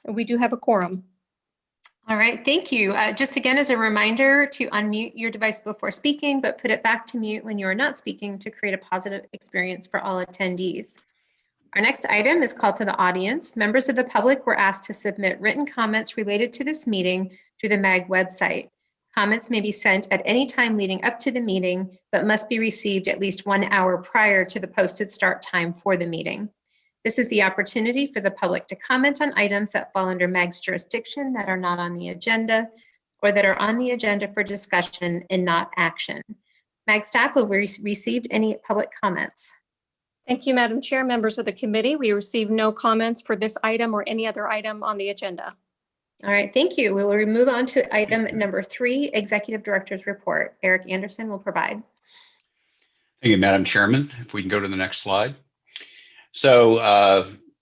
We do have a quorum. All right, thank you. Just again, as a reminder to unmute your device before speaking, but put it back to mute when you are not speaking to create a positive experience for all attendees. Our next item is call to the audience. Members of the public were asked to submit written comments related to this meeting through the MAG website. Comments may be sent at any time leading up to the meeting, but must be received at least 1 hour prior to the posted start time for the meeting. This is the opportunity for the public to comment on items that fall under MAG's jurisdiction that are not on the agenda or that are on the agenda for discussion and not action. MAG staff will received any public comments. Thank you, Madam Chair. Members of the committee, we received no comments for this item or any other item on the agenda. All right, thank you. We will move on to item number 3, Executive Director's Report. Eric Anderson will provide. Thank you, Madam Chairman. If we can go to the next slide. So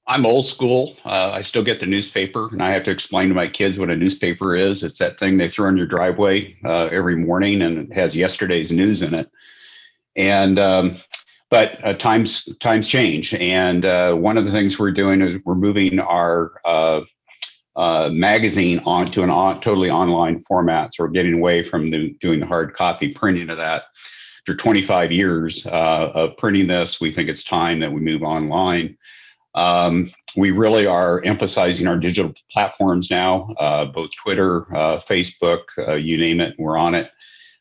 I'm old school. I still get the newspaper, and I have to explain to my kids what a newspaper is. It's that thing they throw in your driveway every morning, and it has yesterday's news in it. And but times change, and one of the things we're doing is we're moving our magazine onto an totally online format. So we're getting away from doing the hard copy printing of that. After 25 years of printing this, we think it's time that we move online. We really are emphasizing our digital platforms now, both Twitter, Facebook, you name it, we're on it.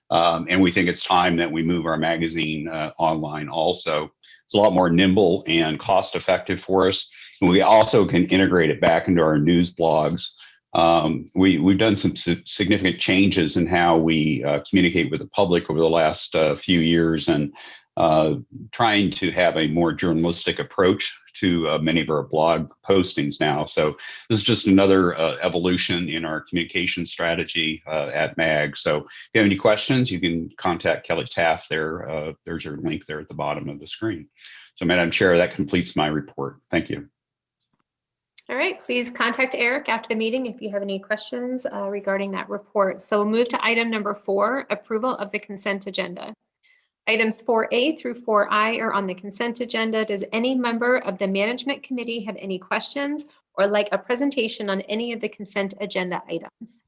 And we think it's time that we move our magazine online also. It's a lot more nimble and cost effective for us. And we also can integrate it back into our news blogs. We've done some significant changes in how we communicate with the public over the last few years, and trying to have a more journalistic approach to many of our blog postings now. So this is just another evolution in our communication strategy at MAG. So if you have any questions, you can contact Kelly Taft there. There's your link there at the bottom of the screen. So Madam Chair, that completes my report. Thank you. All right, please contact Eric after the meeting if you have any questions regarding that report. So we'll move to item number 4, approval of the consent agenda. Items 4A through 4I are on the consent agenda. Does any member of the management committee have any questions or like a presentation on any of the consent agenda items?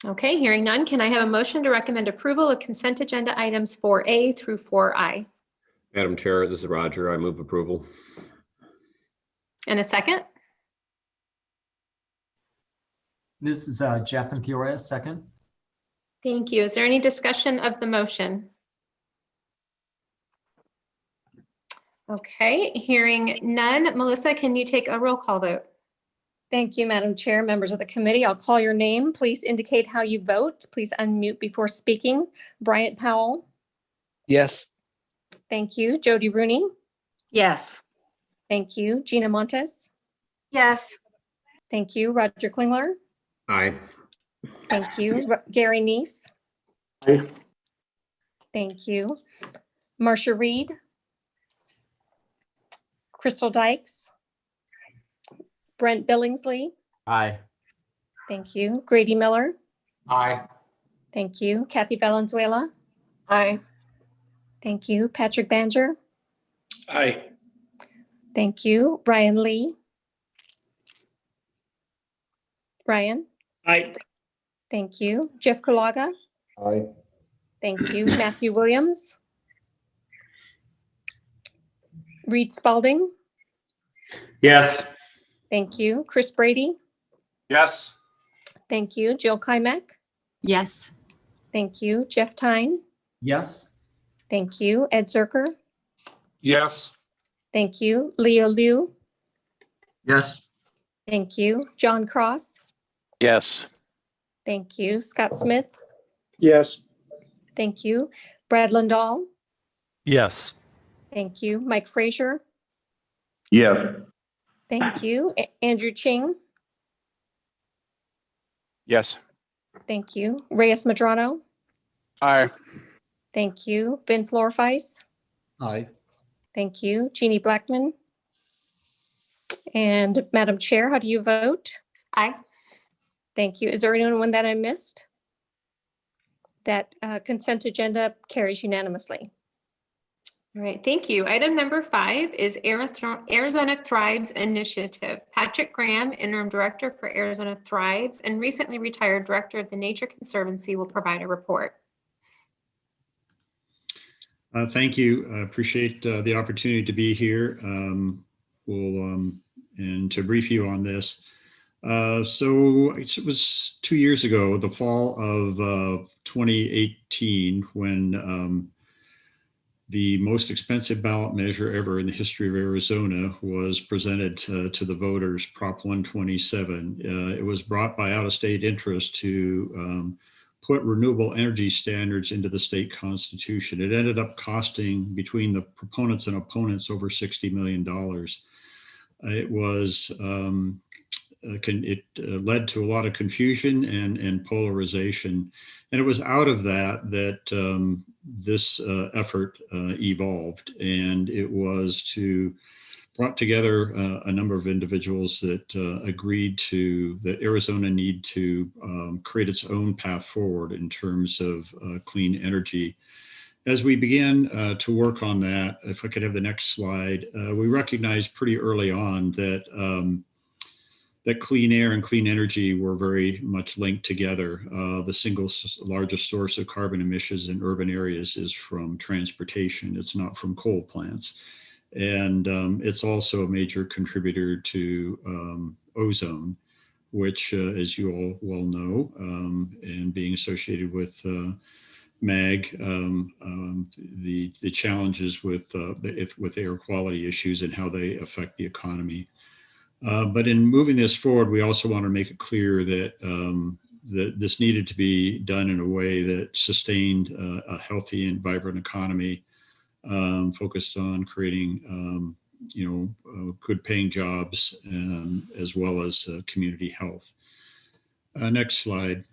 Okay, hearing none, can I have a motion to recommend approval of consent agenda items 4A through 4I? Madam Chair, this is Roger. I move approval. And a second? This is Jeff and Peoria, second. Thank you. Is there any discussion of the motion? Okay, hearing none. Melissa, can you take a roll call vote? Thank you, Madam Chair. Members of the committee, I'll call your name. Please indicate how you vote. Please unmute before speaking. Bryant Powell. Yes. Thank you. Jody Rooney. Yes. Thank you. Gina Montes. Yes. Thank you. Roger Klingler. Aye. Thank you. Gary Neese. Aye. Thank you. Marcia Reed. Crystal Dykes. Brent Billingsley. Aye. Thank you. Grady Miller. Aye. Thank you. Kathy Valenzuela. Aye. Thank you. Patrick Banger. Aye. Thank you. Ryan Lee. Ryan. Aye. Thank you. Jeff Kulaga. Aye. Thank you. Matthew Williams. Reed Spalding. Yes. Thank you. Chris Brady. Yes. Thank you. Jill Kymek. Yes. Thank you. Jeff Tyne. Yes. Thank you. Ed Zerker. Yes. Thank you. Leo Liu. Yes. Thank you. John Cross. Yes. Thank you. Scott Smith. Yes. Thank you. Brad Lindahl. Yes. Thank you. Mike Frazier. Yes. Thank you. Andrew Ching. Yes. Thank you. Reyes Madrano. Aye. Thank you. Vince Lorfeis. Aye. Thank you. Jeannie Blackman. And Madam Chair, how do you vote? Aye. Thank you. Is there anyone that I missed? That consent agenda carries unanimously. All right, thank you. Item number 5 is Arizona Thrives Initiative. Patrick Graham, Interim Director for Arizona Thrives and recently retired Director of the Nature Conservancy, will provide a report. Thank you. I appreciate the opportunity to be here. And to brief you on this. So it was 2 years ago, the fall of 2018, when the most expensive ballot measure ever in the history of Arizona was presented to the voters, Prop 127. It was brought by out-of-state interest to put renewable energy standards into the state constitution. It ended up costing, between the proponents and opponents, over $60 million. It was it led to a lot of confusion and polarization, and it was out of that this effort evolved, and it was to brought together a number of individuals that agreed that Arizona need to create its own path forward in terms of clean energy. As we began to work on that, if I could have the next slide, we recognized pretty early on that that clean air and clean energy were very much linked together. The single largest source of carbon emissions in urban areas is from transportation. It's not from coal plants. And it's also a major contributor to ozone, which, as you all well know, and being associated with MAG, the challenges with air quality issues and how they affect the economy. But in moving this forward, we also want to make it clear that that this needed to be done in a way that sustained a healthy and vibrant economy, focused on creating good paying jobs, as well as community health. Next slide.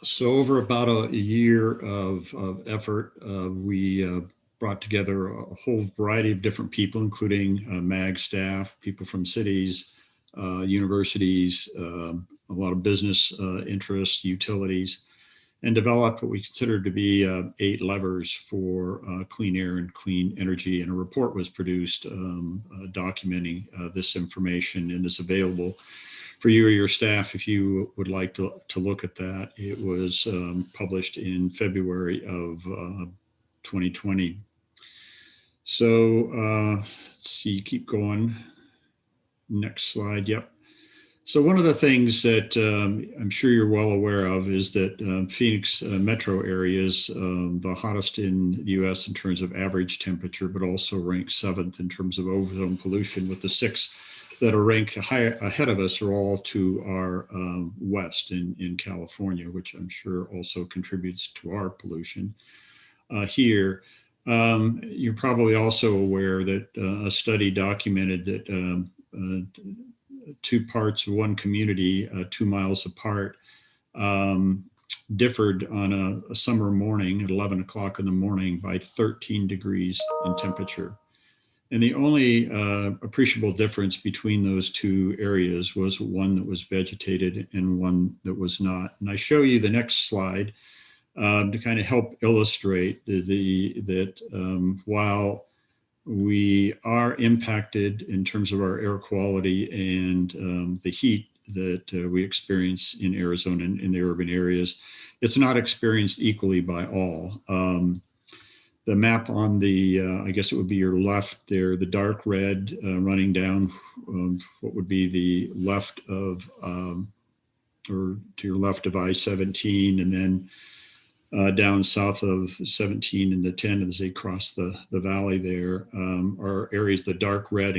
So over about a year of effort, we brought together a whole variety of different people, including MAG staff, people from cities, universities, a lot of business interests, utilities, and developed what we consider to be 8 levers for clean air and clean energy. And a report was produced documenting this information, and is available for you or your staff if you would like to look at that. It was published in February of 2020. So let's see, keep going. Next slide. Yep. So one of the things that I'm sure you're well aware of is that Phoenix metro area is the hottest in the US in terms of average temperature, but also ranked 7th in terms of ozone pollution, with the 6 that are ranked ahead of us are all to our west in California, which I'm sure also contributes to our pollution here. You're probably also aware that a study documented that 2 parts of one community 2 miles apart differed on a summer morning at 11 o'clock in the morning by 13 degrees in temperature. And the only appreciable difference between those 2 areas was one that was vegetated and one that was not. And I show you the next slide to kind of help illustrate that while we are impacted in terms of our air quality and the heat that we experience in Arizona and in the urban areas, it's not experienced equally by all. The map on the, I guess it would be your left there, the dark red running down what would be the left of, or to your left of I-17, and then down south of 17 and the 10 as they cross the valley there are areas. The dark red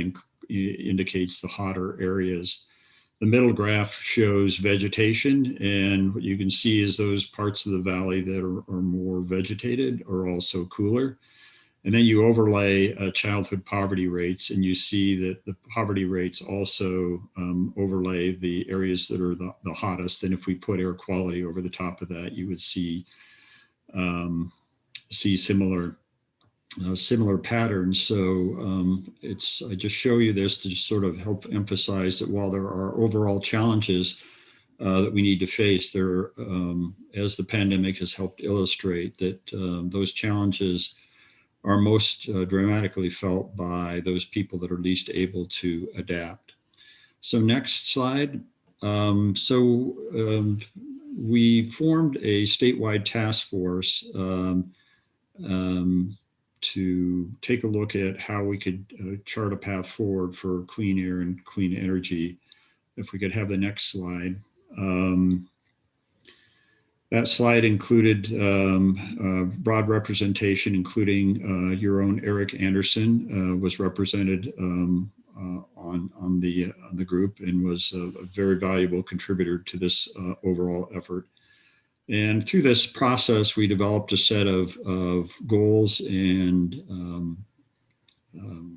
indicates the hotter areas. The middle graph shows vegetation, and what you can see is those parts of the valley that are more vegetated are also cooler. And then you overlay childhood poverty rates, and you see that the poverty rates also overlay the areas that are the hottest. And if we put air quality over the top of that, you would see similar patterns. So I just show you this to just sort of help emphasize that while there are overall challenges that we need to face, there, as the pandemic has helped illustrate, that those challenges are most dramatically felt by those people that are least able to adapt. So next slide. We formed a statewide task force to take a look at how we could chart a path forward for clean air and clean energy. If we could have the next slide. That slide included broad representation, including your own Eric Anderson was represented on the group and was a very valuable contributor to this overall effort. And through this process, we developed a set of goals and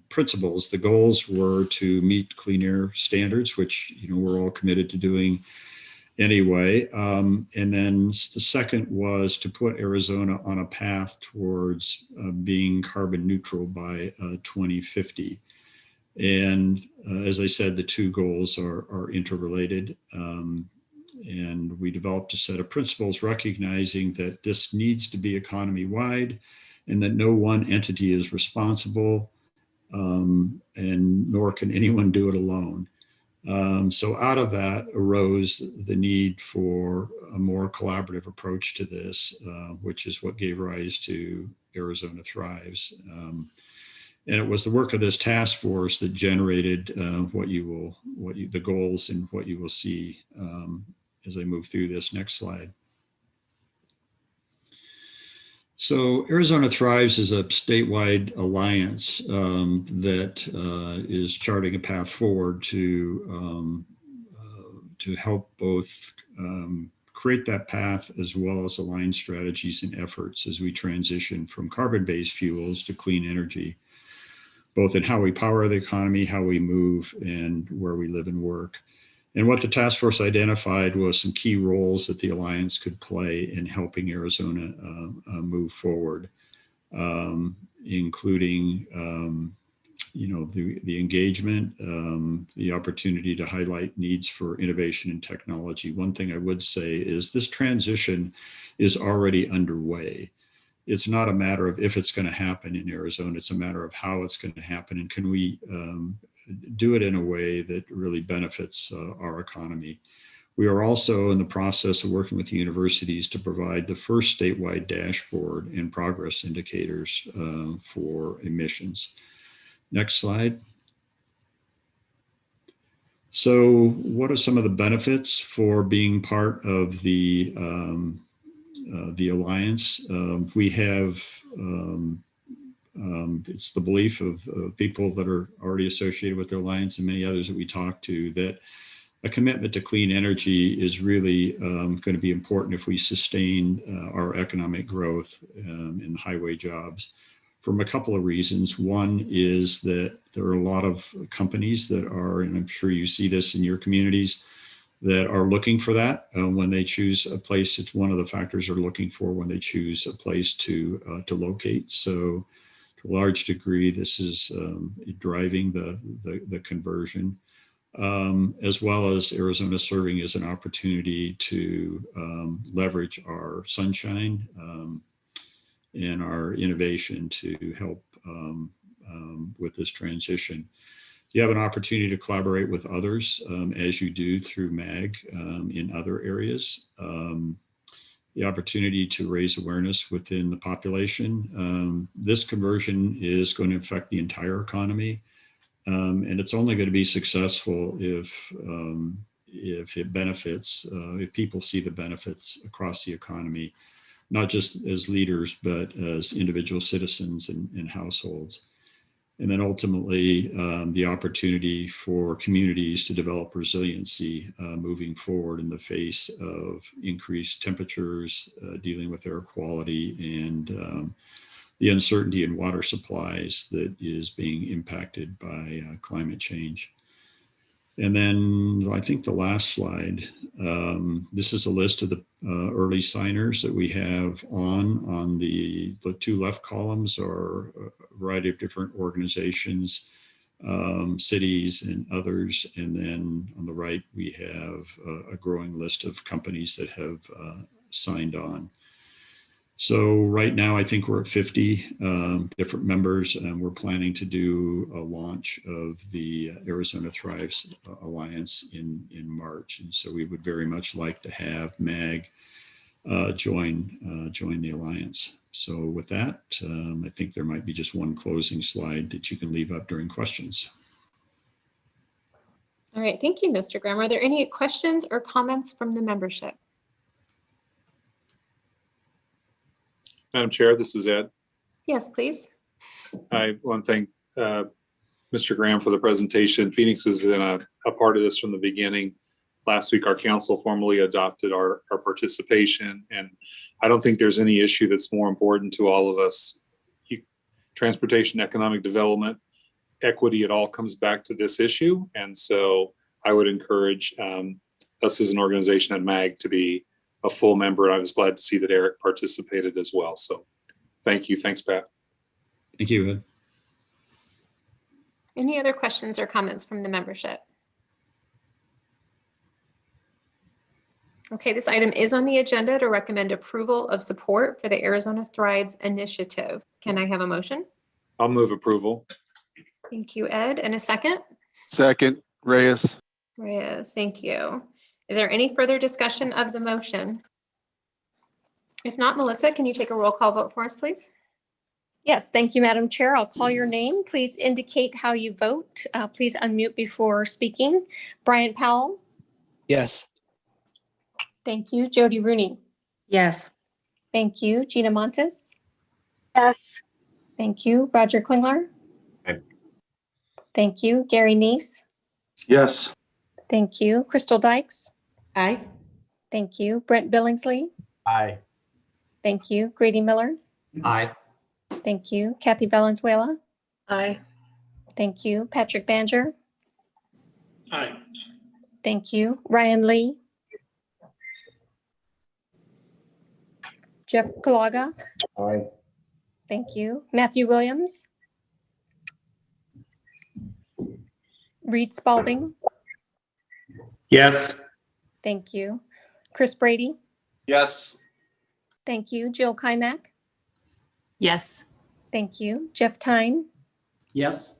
principles. The goals were to meet clean air standards, which we're all committed to doing anyway. And then the second was to put Arizona on a path towards being carbon neutral by 2050. And as I said, the two goals are interrelated. And we developed a set of principles recognizing that this needs to be economy-wide and that no one entity is responsible, and nor can anyone do it alone. So out of that arose the need for a more collaborative approach to this, which is what gave rise to Arizona Thrives. And it was the work of this task force that generated the goals and what you will see as I move through this. Next slide. So Arizona Thrives is a statewide alliance that is charting a path forward to help both create that path as well as align strategies and efforts as we transition from carbon-based fuels to clean energy, both in how we power the economy, how we move, and where we live and work. And what the task force identified was some key roles that the Alliance could play in helping Arizona move forward, including the engagement, the opportunity to highlight needs for innovation and technology. One thing I would say is this transition is already underway. It's not a matter of if it's going to happen in Arizona, it's a matter of how it's going to happen, and can we do it in a way that really benefits our economy. We are also in the process of working with the universities to provide the first statewide dashboard and progress indicators for emissions. Next slide. So what are some of the benefits for being part of the Alliance? We have it's the belief of people that are already associated with the Alliance and many others that we talk to that a commitment to clean energy is really going to be important if we sustain our economic growth in highway jobs from a couple of reasons. One is that there are a lot of companies that are, and I'm sure you see this in your communities, that are looking for that when they choose a place. It's one of the factors they're looking for when they choose a place to locate. So to a large degree, this is driving the conversion, as well as Arizona serving as an opportunity to leverage our sunshine and our innovation to help with this transition. You have an opportunity to collaborate with others as you do through MAG in other areas. The opportunity to raise awareness within the population. This conversion is going to affect the entire economy. And it's only going to be successful if it benefits, if people see the benefits across the economy, not just as leaders, but as individual citizens and households. And then ultimately, the opportunity for communities to develop resiliency moving forward in the face of increased temperatures, dealing with air quality, and the uncertainty in water supplies that is being impacted by climate change. And then I think the last slide, this is a list of the early signers that we have on the two left columns are a variety of different organizations, cities and others. And then on the right, we have a growing list of companies that have signed on. So right now, I think we're at 50 different members, and we're planning to do a launch of the Arizona Thrives Alliance in March. And so we would very much like to have MAG join the Alliance. So with that, I think there might be just one closing slide that you can leave up during questions. All right, thank you, Mr. Graham. Are there any questions or comments from the membership? Madam Chair, this is Ed. Yes, please. I want to thank Mr. Graham for the presentation. Phoenix is in a part of this from the beginning. Last week, our council formally adopted our participation, and I don't think there's any issue that's more important to all of us. Transportation, economic development, equity, it all comes back to this issue. And so I would encourage us as an organization at MAG to be a full member. And I was glad to see that Eric participated as well. So thank you. Thanks, Pat. Thank you, Ed. Any other questions or comments from the membership? Okay, this item is on the agenda to recommend approval of support for the Arizona Thrives Initiative. Can I have a motion? I'll move approval. Thank you, Ed. And a second? Second, Reyes. Reyes, thank you. Is there any further discussion of the motion? If not, Melissa, can you take a roll call vote for us, please? Yes, thank you, Madam Chair. I'll call your name. Please indicate how you vote. Please unmute before speaking. Brian Powell. Yes. Thank you. Jody Rooney. Yes. Thank you. Gina Montes. Yes. Thank you. Roger Klingler. Aye. Thank you. Gary Neese. Yes. Thank you. Crystal Dykes. Aye. Thank you. Brent Billingsley. Aye. Thank you. Grady Miller. Aye. Thank you. Kathy Valenzuela. Aye. Thank you. Patrick Banger. Aye. Thank you. Ryan Lee. Jeff Kalaga. Aye. Thank you. Matthew Williams. Reed Spalding. Yes. Thank you. Chris Brady. Yes. Thank you. Jill Kymack. Yes. Thank you. Jeff Tyne. Yes.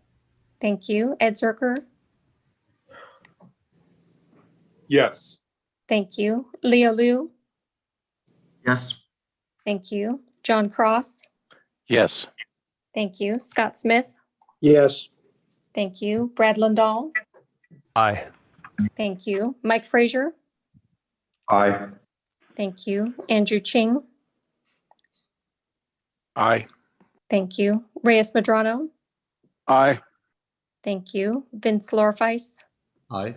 Thank you. Ed Zerker. Yes. Thank you. Leah Liu. Yes. Thank you. John Cross. Yes. Thank you. Scott Smith. Yes. Thank you. Brad Lindahl. Aye. Thank you. Mike Frazier. Aye. Thank you. Andrew Ching. Aye. Thank you. Reyes Medrano. Aye. Thank you. Vince Lorfeis. Aye.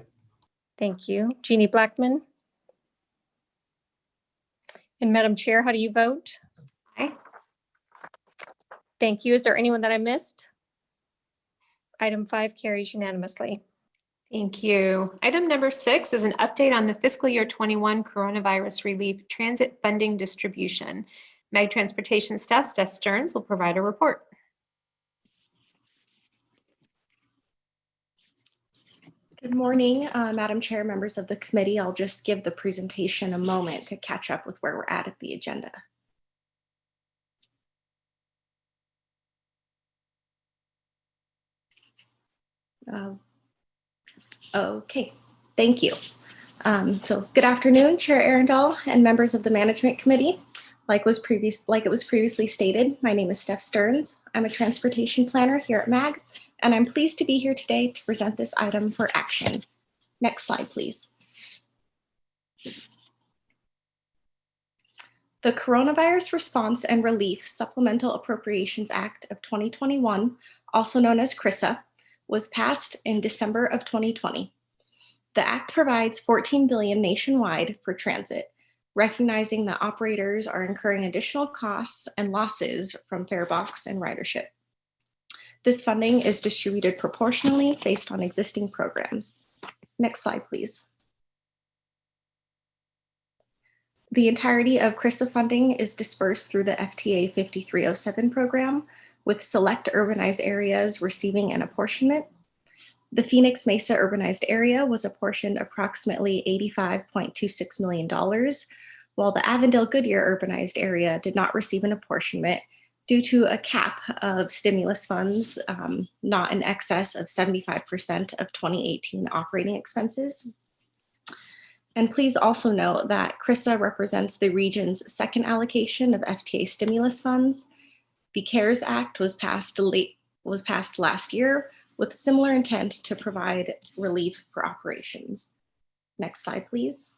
Thank you. Jeannie Blackman. And Madam Chair, how do you vote? Aye. Thank you. Is there anyone that I missed? Item 5 carries unanimously. Thank you. Item number 6 is an update on the fiscal year 21 coronavirus relief transit funding distribution. MAG Transportation staff, Steph Stearns, will provide a report. Good morning, Madam Chair, members of the committee. I'll just give the presentation a moment to catch up with where we're at the agenda. Okay, thank you. So good afternoon, Chair Arundel and members of the Management Committee. Like it was previously stated, my name is Steph Stearns. I'm a transportation planner here at MAG, and I'm pleased to be here today to present this item for action. Next slide, please. The Coronavirus Response and Relief Supplemental Appropriations Act of 2021, also known as CRISA, was passed in December of 2020. The act provides $14 billion nationwide for transit, recognizing that operators are incurring additional costs and losses from fare box and ridership. This funding is distributed proportionally based on existing programs. Next slide, please. The entirety of CRISA funding is dispersed through the FTA 5307 program, with select urbanized areas receiving an apportionment. The Phoenix Mesa urbanized area was apportioned approximately $85.26 million, while the Avondale-Goodyear urbanized area did not receive an apportionment due to a cap of stimulus funds not in excess of 75% of 2018 operating expenses. And please also note that CRISA represents the region's second allocation of FTA stimulus funds. The CARES Act was passed last year with similar intent to provide relief for operations. Next slide, please.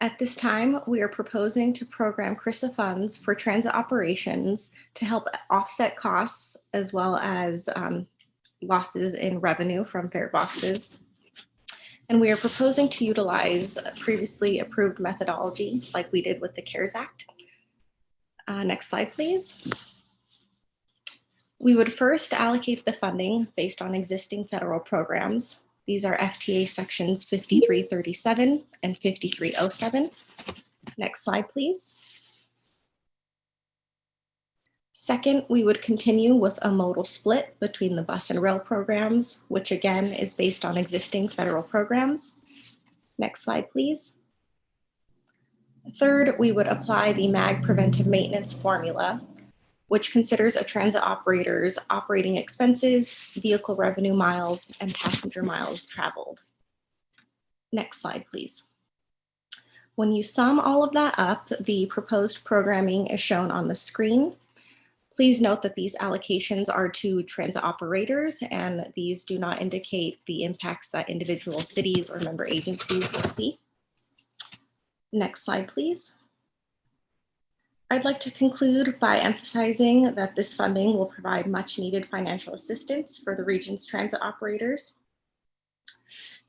At this time, we are proposing to program CRISA funds for transit operations to help offset costs as well as losses in revenue from fare boxes. And we are proposing to utilize previously approved methodology like we did with the CARES Act. Next slide, please. We would first allocate the funding based on existing federal programs. These are FTA sections 5337 and 5307. Next slide, please. Second, we would continue with a modal split between the bus and rail programs, which again is based on existing federal programs. Next slide, please. Third, we would apply the MAG preventive maintenance formula, which considers a transit operator's operating expenses, vehicle revenue miles, and passenger miles traveled. Next slide, please. When you sum all of that up, the proposed programming is shown on the screen. Please note that these allocations are to transit operators, and these do not indicate the impacts that individual cities or member agencies will see. Next slide, please. I'd like to conclude by emphasizing that this funding will provide much needed financial assistance for the region's transit operators,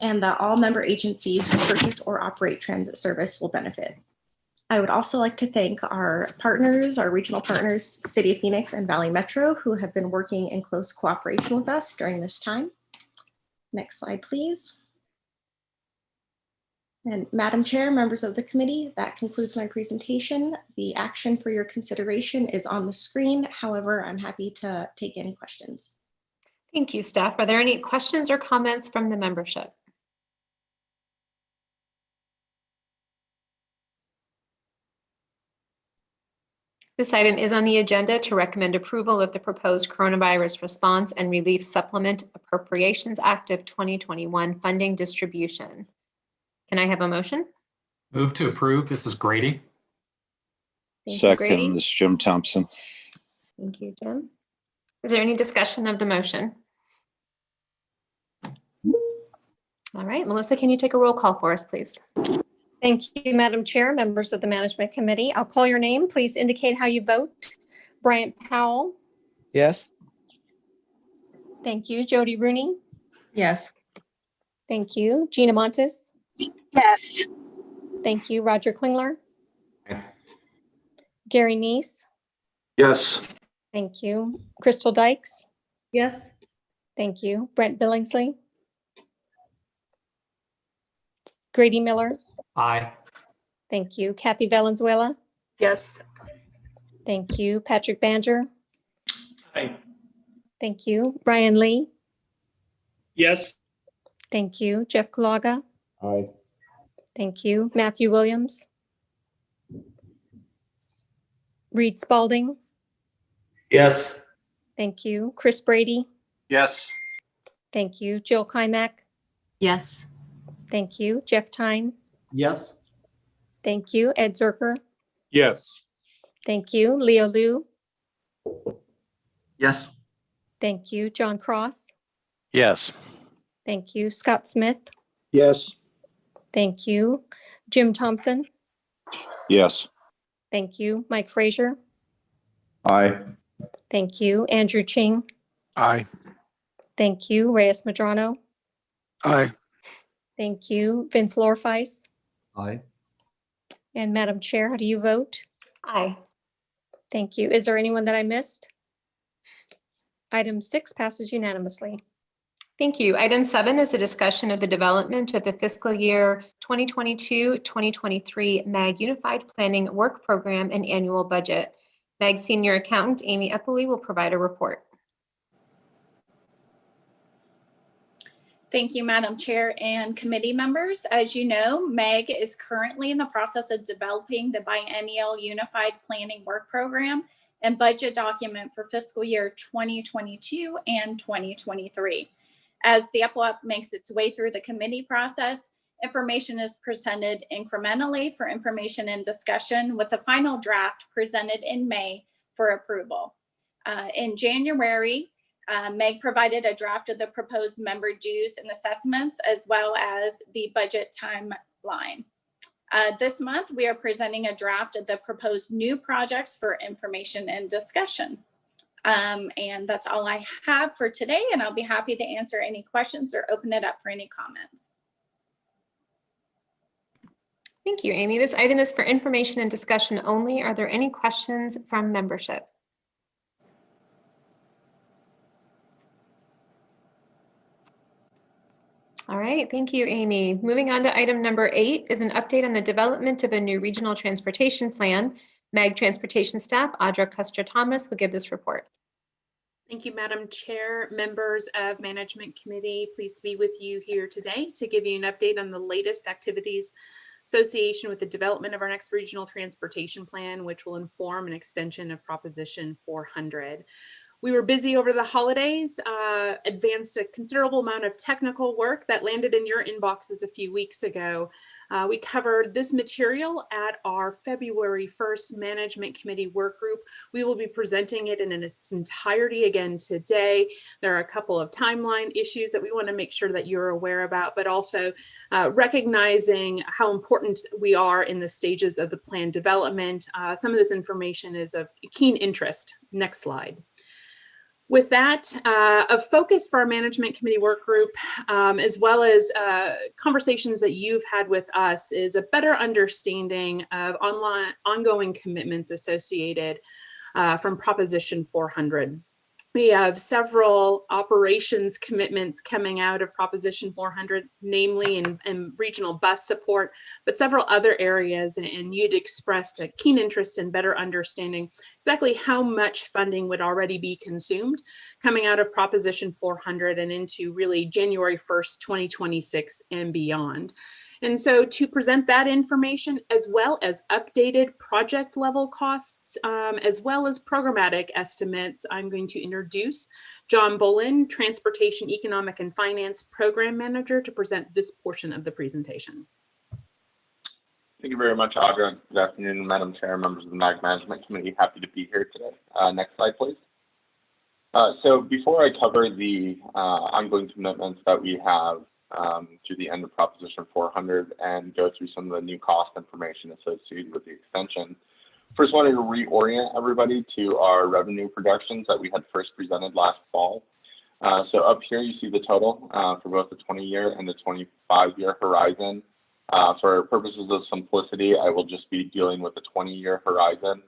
and that all member agencies who purchase or operate transit service will benefit. I would also like to thank our partners, our regional partners, City of Phoenix and Valley Metro, who have been working in close cooperation with us during this time. Next slide, please. And Madam Chair, members of the committee, that concludes my presentation. The action for your consideration is on the screen. However, I'm happy to take any questions. Thank you, staff. Are there any questions or comments from the membership? This item is on the agenda to recommend approval of the proposed Coronavirus Response and Relief Supplement Appropriations Act of 2021 funding distribution. Can I have a motion? Move to approve. This is Grady. Thank you, Grady. Second, this is Jim Thompson. Thank you, Jim. Is there any discussion of the motion? All right, Melissa, can you take a roll call for us, please? Thank you, Madam Chair, members of the Management Committee. I'll call your name. Please indicate how you vote. Bryant Powell. Yes. Thank you. Jody Rooney. Yes. Thank you. Gina Montes. Yes. Thank you. Roger Klingler. Aye. Gary Neese. Yes. Thank you. Crystal Dykes. Yes. Thank you. Brent Billingsley. Grady Miller. Aye. Thank you. Kathy Valenzuela. Yes. Thank you. Patrick Banger. Aye. Thank you. Brian Lee. Yes. Thank you. Jeff Kulaga. Aye. Thank you. Matthew Williams. Reed Spalding. Yes. Thank you. Chris Brady. Yes. Thank you. Jill Kymack. Yes. Thank you. Jeff Tyne. Yes. Thank you. Ed Zerker. Yes. Thank you. Leo Liu. Yes. Thank you. John Cross. Yes. Thank you. Scott Smith. Yes. Thank you. Jim Thompson. Yes. Thank you. Mike Frazier. Aye. Thank you. Andrew Ching. Aye. Thank you. Reyes Madrano. Aye. Thank you. Vince Lorfeis. Aye. And Madam Chair, how do you vote? Aye. Thank you. Is there anyone that I missed? Item 6 passes unanimously. Thank you. Item 7 is a discussion of the development of the fiscal year 2022-2023 MAG Unified Planning Work Program and Annual Budget. MAG Senior Accountant Amy Eppley will provide a report. Thank you, Madam Chair and committee members. As you know, MEG is currently in the process of developing the biennial unified planning work program and budget document for fiscal year 2022 and 2023. As the UPWAP makes its way through the committee process, information is presented incrementally for information and discussion, with the final draft presented in May for approval. In January, MEG provided a draft of the proposed member dues and assessments, as well as the budget timeline. This month, we are presenting a draft of the proposed new projects for information and discussion. And that's all I have for today, and I'll be happy to answer any questions or open it up for any comments. Thank you, Amy. This item is for information and discussion only. Are there any questions from membership? All right, thank you, Amy. Moving on to item number 8 is an update on the development of a new regional transportation plan. MEG transportation staff, Audra Custer-Thomas, will give this report. Thank you, Madam Chair, members of Management Committee. Pleased to be with you here today to give you an update on the latest activities association with the development of our next regional transportation plan, which will inform an extension of Proposition 400. We were busy over the holidays, advanced a considerable amount of technical work that landed in your inboxes a few weeks ago. We covered this material at our February 1st Management Committee work group. We will be presenting it in its entirety again today. There are a couple of timeline issues that we want to make sure that you're aware about, but also recognizing how important we are in the stages of the plan development. Some of this information is of keen interest. Next slide. With that, a focus for our Management Committee work group, as well as conversations that you've had with us, is a better understanding of ongoing commitments associated from Proposition 400. We have several operations commitments coming out of Proposition 400, namely in regional bus support, but several other areas, and you'd expressed a keen interest in better understanding exactly how much funding would already be consumed coming out of Proposition 400 and into really January 1st, 2026 and beyond. And so to present that information, as well as updated project level costs, as well as programmatic estimates, I'm going to introduce John Bolin, Transportation Economic and Finance Program Manager, to present this portion of the presentation. Thank you very much, Audra. Good afternoon, Madam Chair, members of the MAG Management Committee. Happy to be here today. Next slide, please. So before I cover the ongoing commitments that we have to the end of Proposition 400 and go through some of the new cost information associated with the extension, first wanted to reorient everybody to our revenue projections that we had first presented last fall. So up here you see the total for both the 20-year and the 25-year horizon. For purposes of simplicity, I will just be dealing with the 20-year horizon.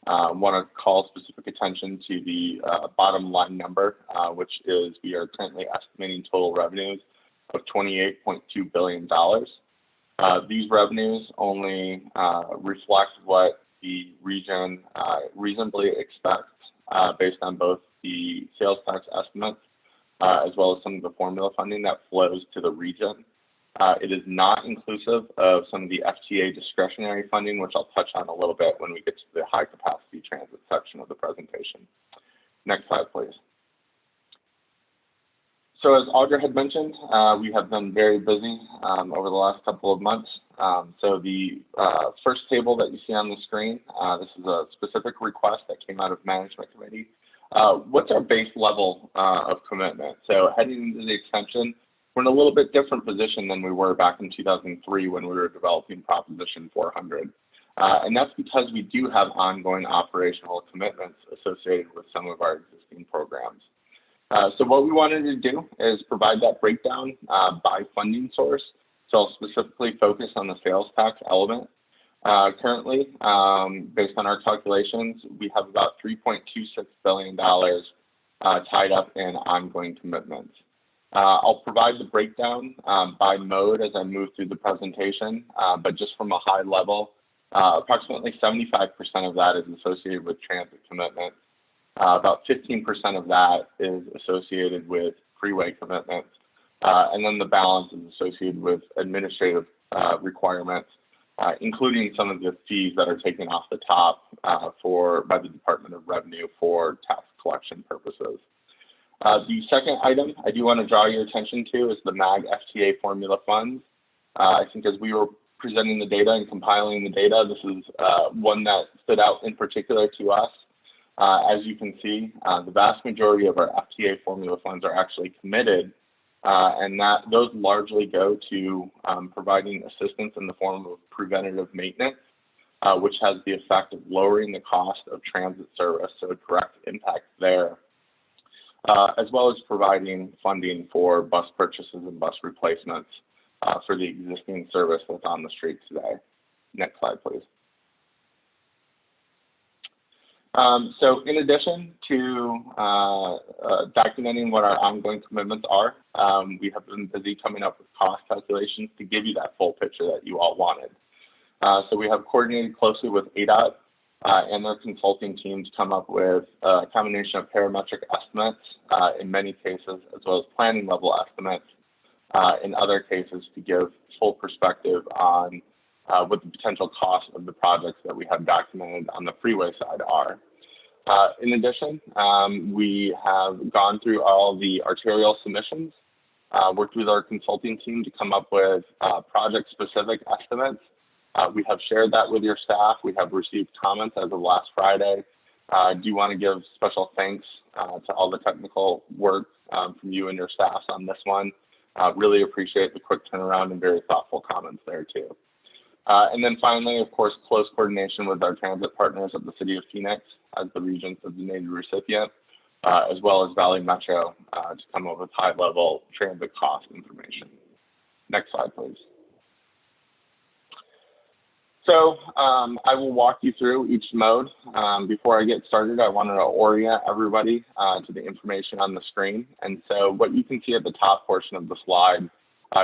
Want to call specific attention to the bottom line number, which is we are currently estimating total revenues of $28.2 billion. These revenues only reflect what the region reasonably expects based on both the sales tax estimates as well as some of the formula funding that flows to the region. It is not inclusive of some of the FTA discretionary funding, which I'll touch on a little bit when we get to the high capacity transit section of the presentation. Next slide, please. So as Audra had mentioned, we have been very busy over the last couple of months. So the first table that you see on the screen, this is a specific request that came out of Management Committee. What's our base level of commitment? So heading into the extension, we're in a little bit different position than we were back in 2003 when we were developing Proposition 400. And that's because we do have ongoing operational commitments associated with some of our existing programs. So what we wanted to do is provide that breakdown by funding source. So I'll specifically focus on the sales tax element. Currently, based on our calculations, we have about $3.26 billion tied up in ongoing commitments. I'll provide the breakdown by mode as I move through the presentation, but just from a high level, approximately 75% of that is associated with transit commitments. About 15% of that is associated with freeway commitments. and then the balance is associated with administrative requirements, including some of the fees that are taken off the top by the Department of Revenue for tax collection purposes. The second item I do want to draw your attention to is the MAG FTA formula funds. I think as we were presenting the data and compiling the data, this is one that stood out in particular to us. As you can see, the vast majority of our FTA formula funds are actually committed, and those largely go to providing assistance in the form of preventative maintenance, which has the effect of lowering the cost of transit service, so a direct impact there, as well as providing funding for bus purchases and bus replacements for the existing service that's on the street today. Next slide, please. So in addition to documenting what our ongoing commitments are, we have been busy coming up with cost calculations to give you that full picture that you all wanted. So we have coordinated closely with ADOT and their consulting team to come up with a combination of parametric estimates in many cases, as well as planning level estimates in other cases, to give full perspective on what the potential costs of the projects that we have documented on the freeway side are. In addition, we have gone through all the arterial submissions, worked with our consulting team to come up with project-specific estimates. We have shared that with your staff. We have received comments as of last Friday. I do want to give special thanks to all the technical work from you and your staffs on this one. Really appreciate the quick turnaround and very thoughtful comments there too. And then finally, of course, close coordination with our transit partners at the City of Phoenix as the region's designated recipient, as well as Valley Metro to come up with high-level transit cost information. Next slide, please. So I will walk you through each mode. Before I get started, I wanted to orient everybody to the information on the screen. And so what you can see at the top portion of the slide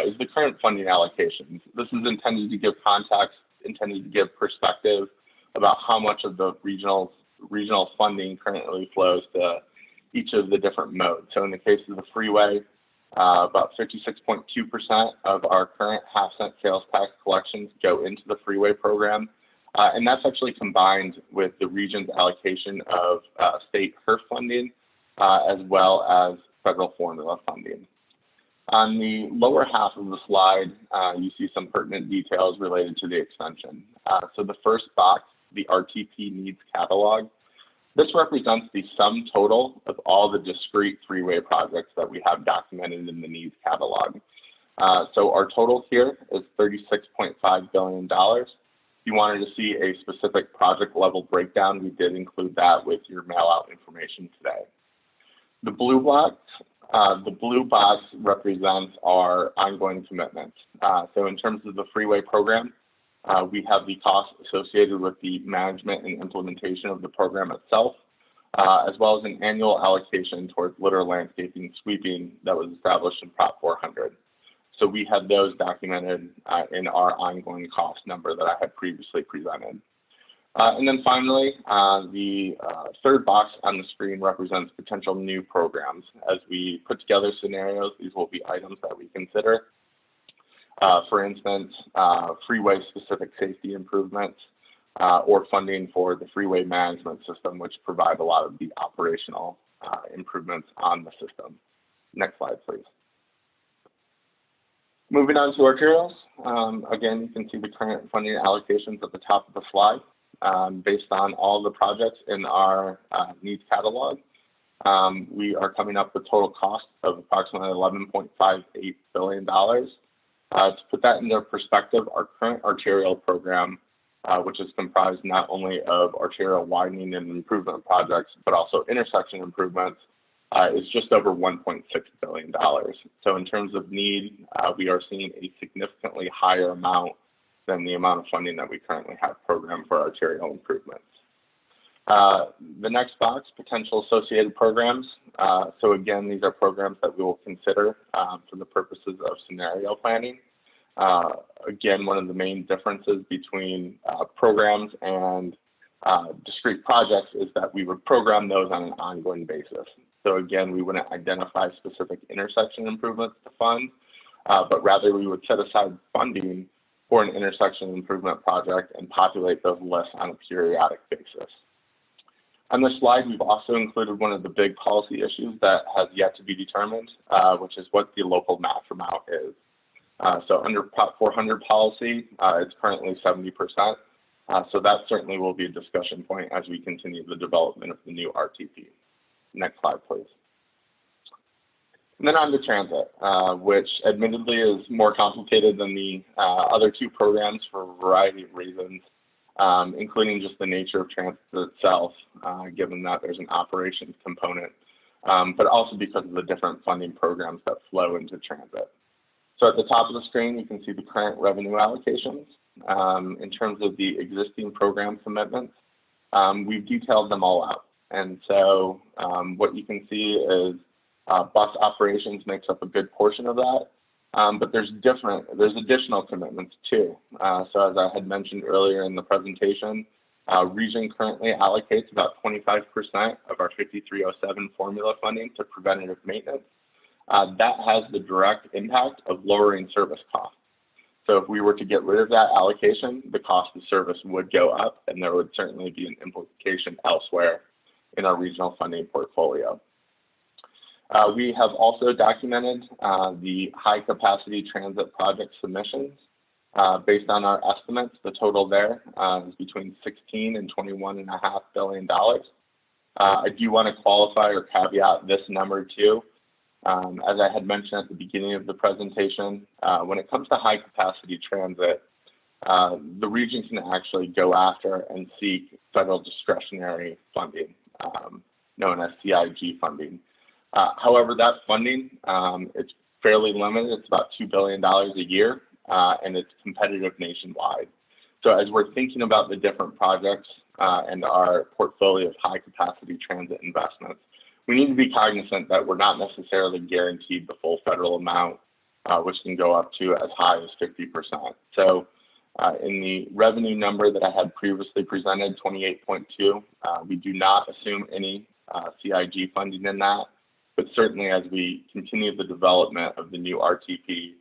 is the current funding allocations. This is intended to give context, intended to give perspective about how much of the regional funding currently flows to each of the different modes. So in the case of the freeway, about 56.2% of our current half-cent sales tax collections go into the freeway program. And that's actually combined with the region's allocation of state HERF funding, as well as federal formula funding. On the lower half of the slide, you see some pertinent details related to the extension. So the first box, the RTP needs catalog, this represents the sum total of all the discrete freeway projects that we have documented in the needs catalog. So our total here is $36.5 billion. If you wanted to see a specific project level breakdown, we did include that with your mail out information today. The blue box represents our ongoing commitments. So in terms of the freeway program, we have the costs associated with the management and implementation of the program itself, as well as an annual allocation towards litter landscaping sweeping that was established in Prop 400. So we have those documented in our ongoing cost number that I had previously presented. And then finally, the third box on the screen represents potential new programs. As we put together scenarios, these will be items that we consider. For instance, freeway-specific safety improvements or funding for the freeway management system, which provide a lot of the operational improvements on the system. Next slide, please. Moving on to arterials. Again, you can see the current funding allocations at the top of the slide. Based on all the projects in our needs catalog, we are coming up with total cost of approximately $11.58 billion. To put that into perspective, our current arterial program, which is comprised not only of arterial widening and improvement projects, but also intersection improvements, is just over $1.6 billion. So in terms of need, we are seeing a significantly higher amount than the amount of funding that we currently have programmed for arterial improvements. The next box, potential associated programs. So again, these are programs that we will consider for the purposes of scenario planning. Again, one of the main differences between programs and discrete projects is that we would program those on an ongoing basis. So again, we wouldn't identify specific intersection improvements to fund, but rather we would set aside funding for an intersection improvement project and populate those lists on a periodic basis. On this slide, we've also included one of the big policy issues that has yet to be determined, which is what the local match amount is. So under Prop 400 policy, it's currently 70%. So that certainly will be a discussion point as we continue the development of the new RTP. Next slide, please. And then on to transit, which admittedly is more complicated than the other two programs for a variety of reasons, including just the nature of transit itself, given that there's an operations component, but also because of the different funding programs that flow into transit. So at the top of the screen, you can see the current revenue allocations. In terms of the existing program commitments, we've detailed them all out. And so what you can see is bus operations makes up a good portion of that, but there's additional commitments too. So as I had mentioned earlier in the presentation, Region currently allocates about 25% of our 5307 formula funding to preventative maintenance. That has the direct impact of lowering service costs. So if we were to get rid of that allocation, the cost of service would go up, and there would certainly be an implication elsewhere in our regional funding portfolio. We have also documented the high capacity transit project submissions. Based on our estimates, the total there is between $16 and $21.5 billion. I do want to qualify or caveat this number too. As I had mentioned at the beginning of the presentation, when it comes to high capacity transit, the region can actually go after and seek federal discretionary funding, known as CIG funding. However, that funding, it's fairly limited. It's about $2 billion a year, and it's competitive nationwide. So as we're thinking about the different projects and our portfolio of high capacity transit investments, we need to be cognizant that we're not necessarily guaranteed the full federal amount, which can go up to as high as 50%. So in the revenue number that I had previously presented, 28.2, we do not assume any CIG funding in that, but certainly as we continue the development of the new RTP,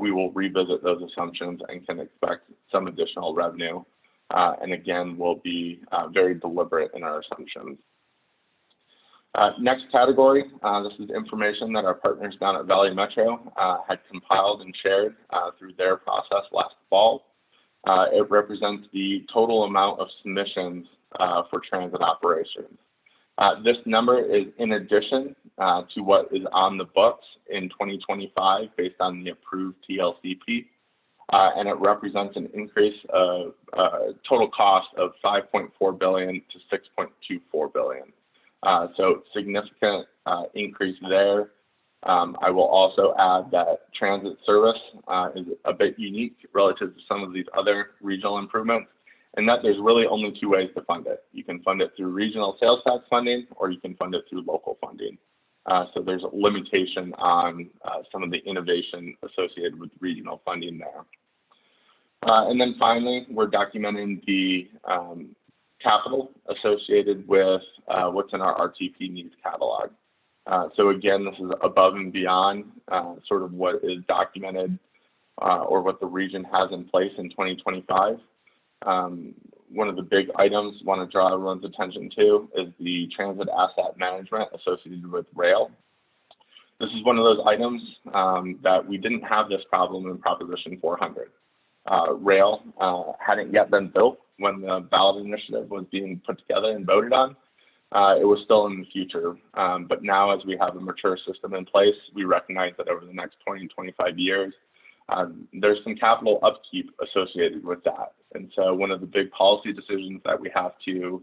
we will revisit those assumptions and can expect some additional revenue. And again, we'll be very deliberate in our assumptions. Next category, this is information that our partners down at Valley Metro had compiled and shared through their process last fall. It represents the total amount of submissions for transit operations. This number is in addition to what is on the books in 2025 based on the approved TLCP, and it represents an increase of total cost of $5.4 billion to $6.24 billion. So significant increase there. I will also add that transit service is a bit unique relative to some of these other regional improvements, and that there's really only two ways to fund it. You can fund it through regional sales tax funding, or you can fund it through local funding. So there's a limitation on some of the innovation associated with regional funding there. And then finally, we're documenting the capital associated with what's in our RTP needs catalog. So again, this is above and beyond sort of what is documented or what the region has in place in 2025. One of the big items I want to draw everyone's attention to is the transit asset management associated with rail. This is one of those items that we didn't have this problem in Proposition 400. Rail hadn't yet been built when the ballot initiative was being put together and voted on. It was still in the future. But now as we have a mature system in place, we recognize that over the next 20 to 25 years, there's some capital upkeep associated with that. And so one of the big policy decisions that we have to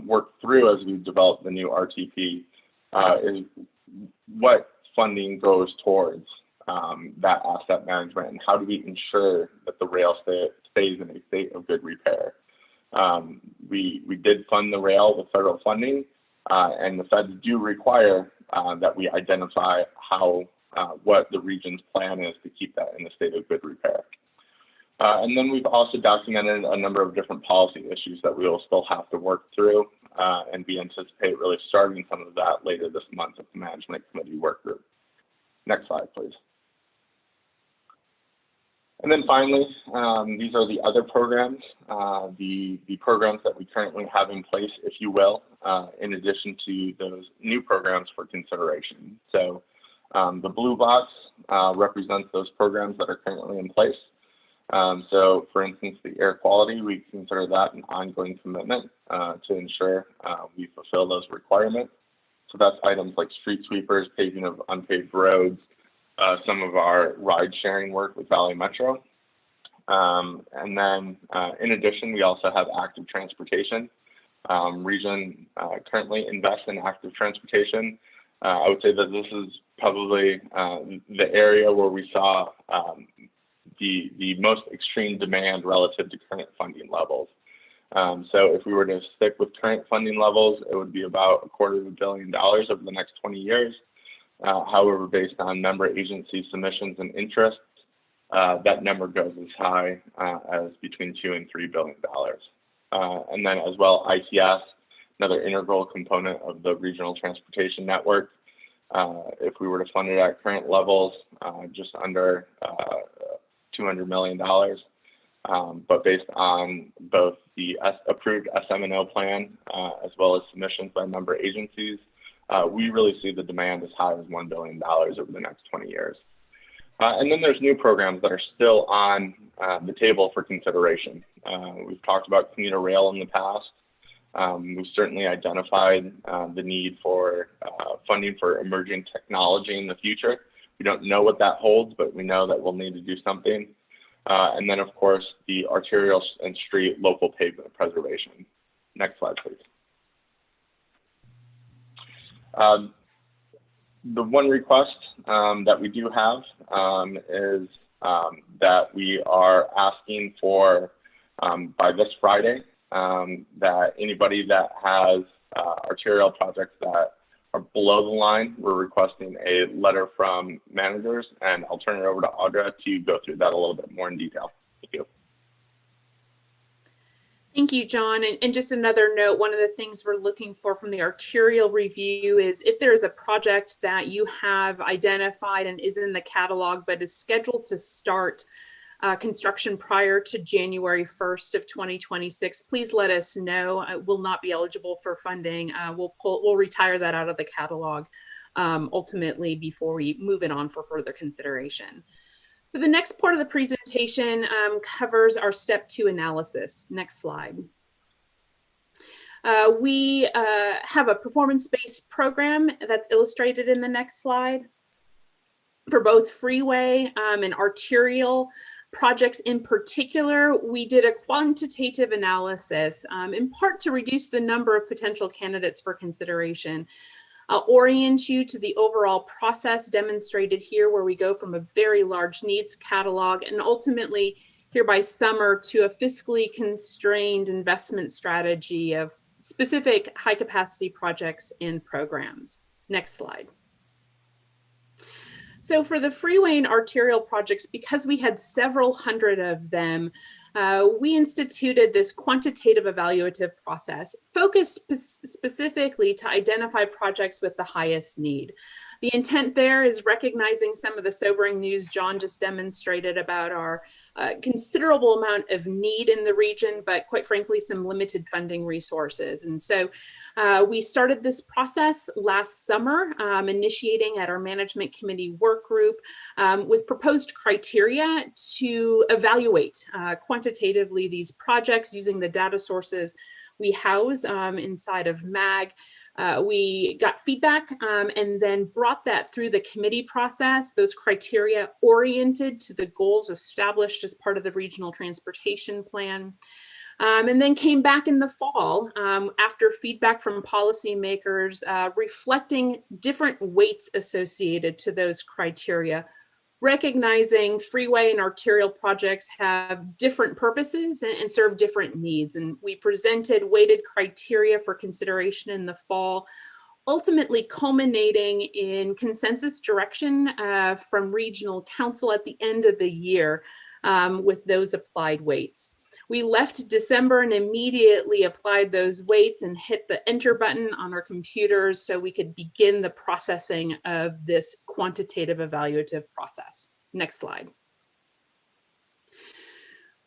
work through as we develop the new RTP is what funding goes towards that asset management, and how do we ensure that the rail stays in a state of good repair. We did fund the rail with federal funding, and the feds do require that we identify what the region's plan is to keep that in a state of good repair. And then we've also documented a number of different policy issues that we will still have to work through, and we anticipate really starting some of that later this month at the Management Committee Work Group. Next slide, please. And then finally, these are the other programs, the programs that we currently have in place, if you will, in addition to those new programs for consideration. So the blue box represents those programs that are currently in place. So for instance, the air quality, we consider that an ongoing commitment to ensure we fulfill those requirements. So that's items like street sweepers, paving of unpaved roads, some of our ride sharing work with Valley Metro. And then in addition, we also have active transportation. Region currently invests in active transportation. I would say that this is probably the area where we saw the most extreme demand relative to current funding levels. So if we were to stick with current funding levels, it would be about $250 million over the next 20 years. However, based on member agency submissions and interests, that number goes as high as between $2 and $3 billion. And then as well, ITS, another integral component of the regional transportation network. If we were to fund it at current levels, just under $200 million. But based on both the approved SM&O plan as well as submissions by member agencies, we really see the demand as high as $1 billion over the next 20 years. And then there's new programs that are still on the table for consideration. We've talked about commuter rail in the past. We've certainly identified the need for funding for emerging technology in the future. We don't know what that holds, but we know that we'll need to do something. And then, of course, the arterial and street local pavement preservation. Next slide, please. The one request that we do have is that we are asking for, by this Friday, that anybody that has arterial projects that are below the line, we're requesting a letter from managers, and I'll turn it over to Audra to go through that a little bit more in detail. Thank you. Thank you, John. And just another note, one of the things we're looking for from the arterial review is if there is a project that you have identified and is in the catalog, but is scheduled to start construction prior to January 1st of 2026, please let us know. It will not be eligible for funding. We'll retire that out of the catalog ultimately before we move it on for further consideration. So the next part of the presentation covers our step 2 analysis. Next slide. We have a performance-based program that's illustrated in the next slide. For both Freeway and Arterial projects in particular, we did a quantitative analysis in part to reduce the number of potential candidates for consideration. I'll orient you to the overall process demonstrated here, where we go from a very large needs catalog and ultimately here by summer to a fiscally constrained investment strategy of specific high capacity projects and programs. Next slide. So for the Freeway and Arterial projects, because we had several hundred of them, we instituted this quantitative evaluative process focused specifically to identify projects with the highest need. The intent there is recognizing some of the sobering news John just demonstrated about our considerable amount of need in the region, but quite frankly, some limited funding resources. And so we started this process last summer, initiating at our Management Committee work group with proposed criteria to evaluate quantitatively these projects using the data sources we house inside of MAG. We got feedback and then brought that through the committee process, those criteria oriented to the goals established as part of the regional transportation plan. And then came back in the fall after feedback from policymakers reflecting different weights associated to those criteria, recognizing Freeway and Arterial projects have different purposes and serve different needs. And we presented weighted criteria for consideration in the fall, ultimately culminating in consensus direction from Regional Council at the end of the year, with those applied weights. We left December and immediately applied those weights and hit the enter button on our computers so we could begin the processing of this quantitative evaluative process. Next slide.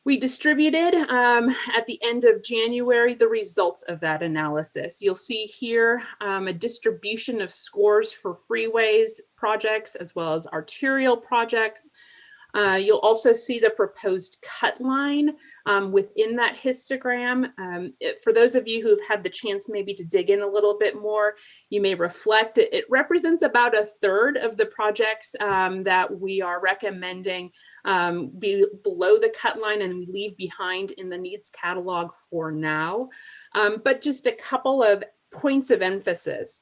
We distributed at the end of January the results of that analysis. You'll see here a distribution of scores for Freeways projects as well as arterial projects. You'll also see the proposed cut line within that histogram. For those of you who've had the chance maybe to dig in a little bit more, you may reflect it represents about a third of the projects that we are recommending be below the cut line and we leave behind in the needs catalog for now. But just a couple of points of emphasis.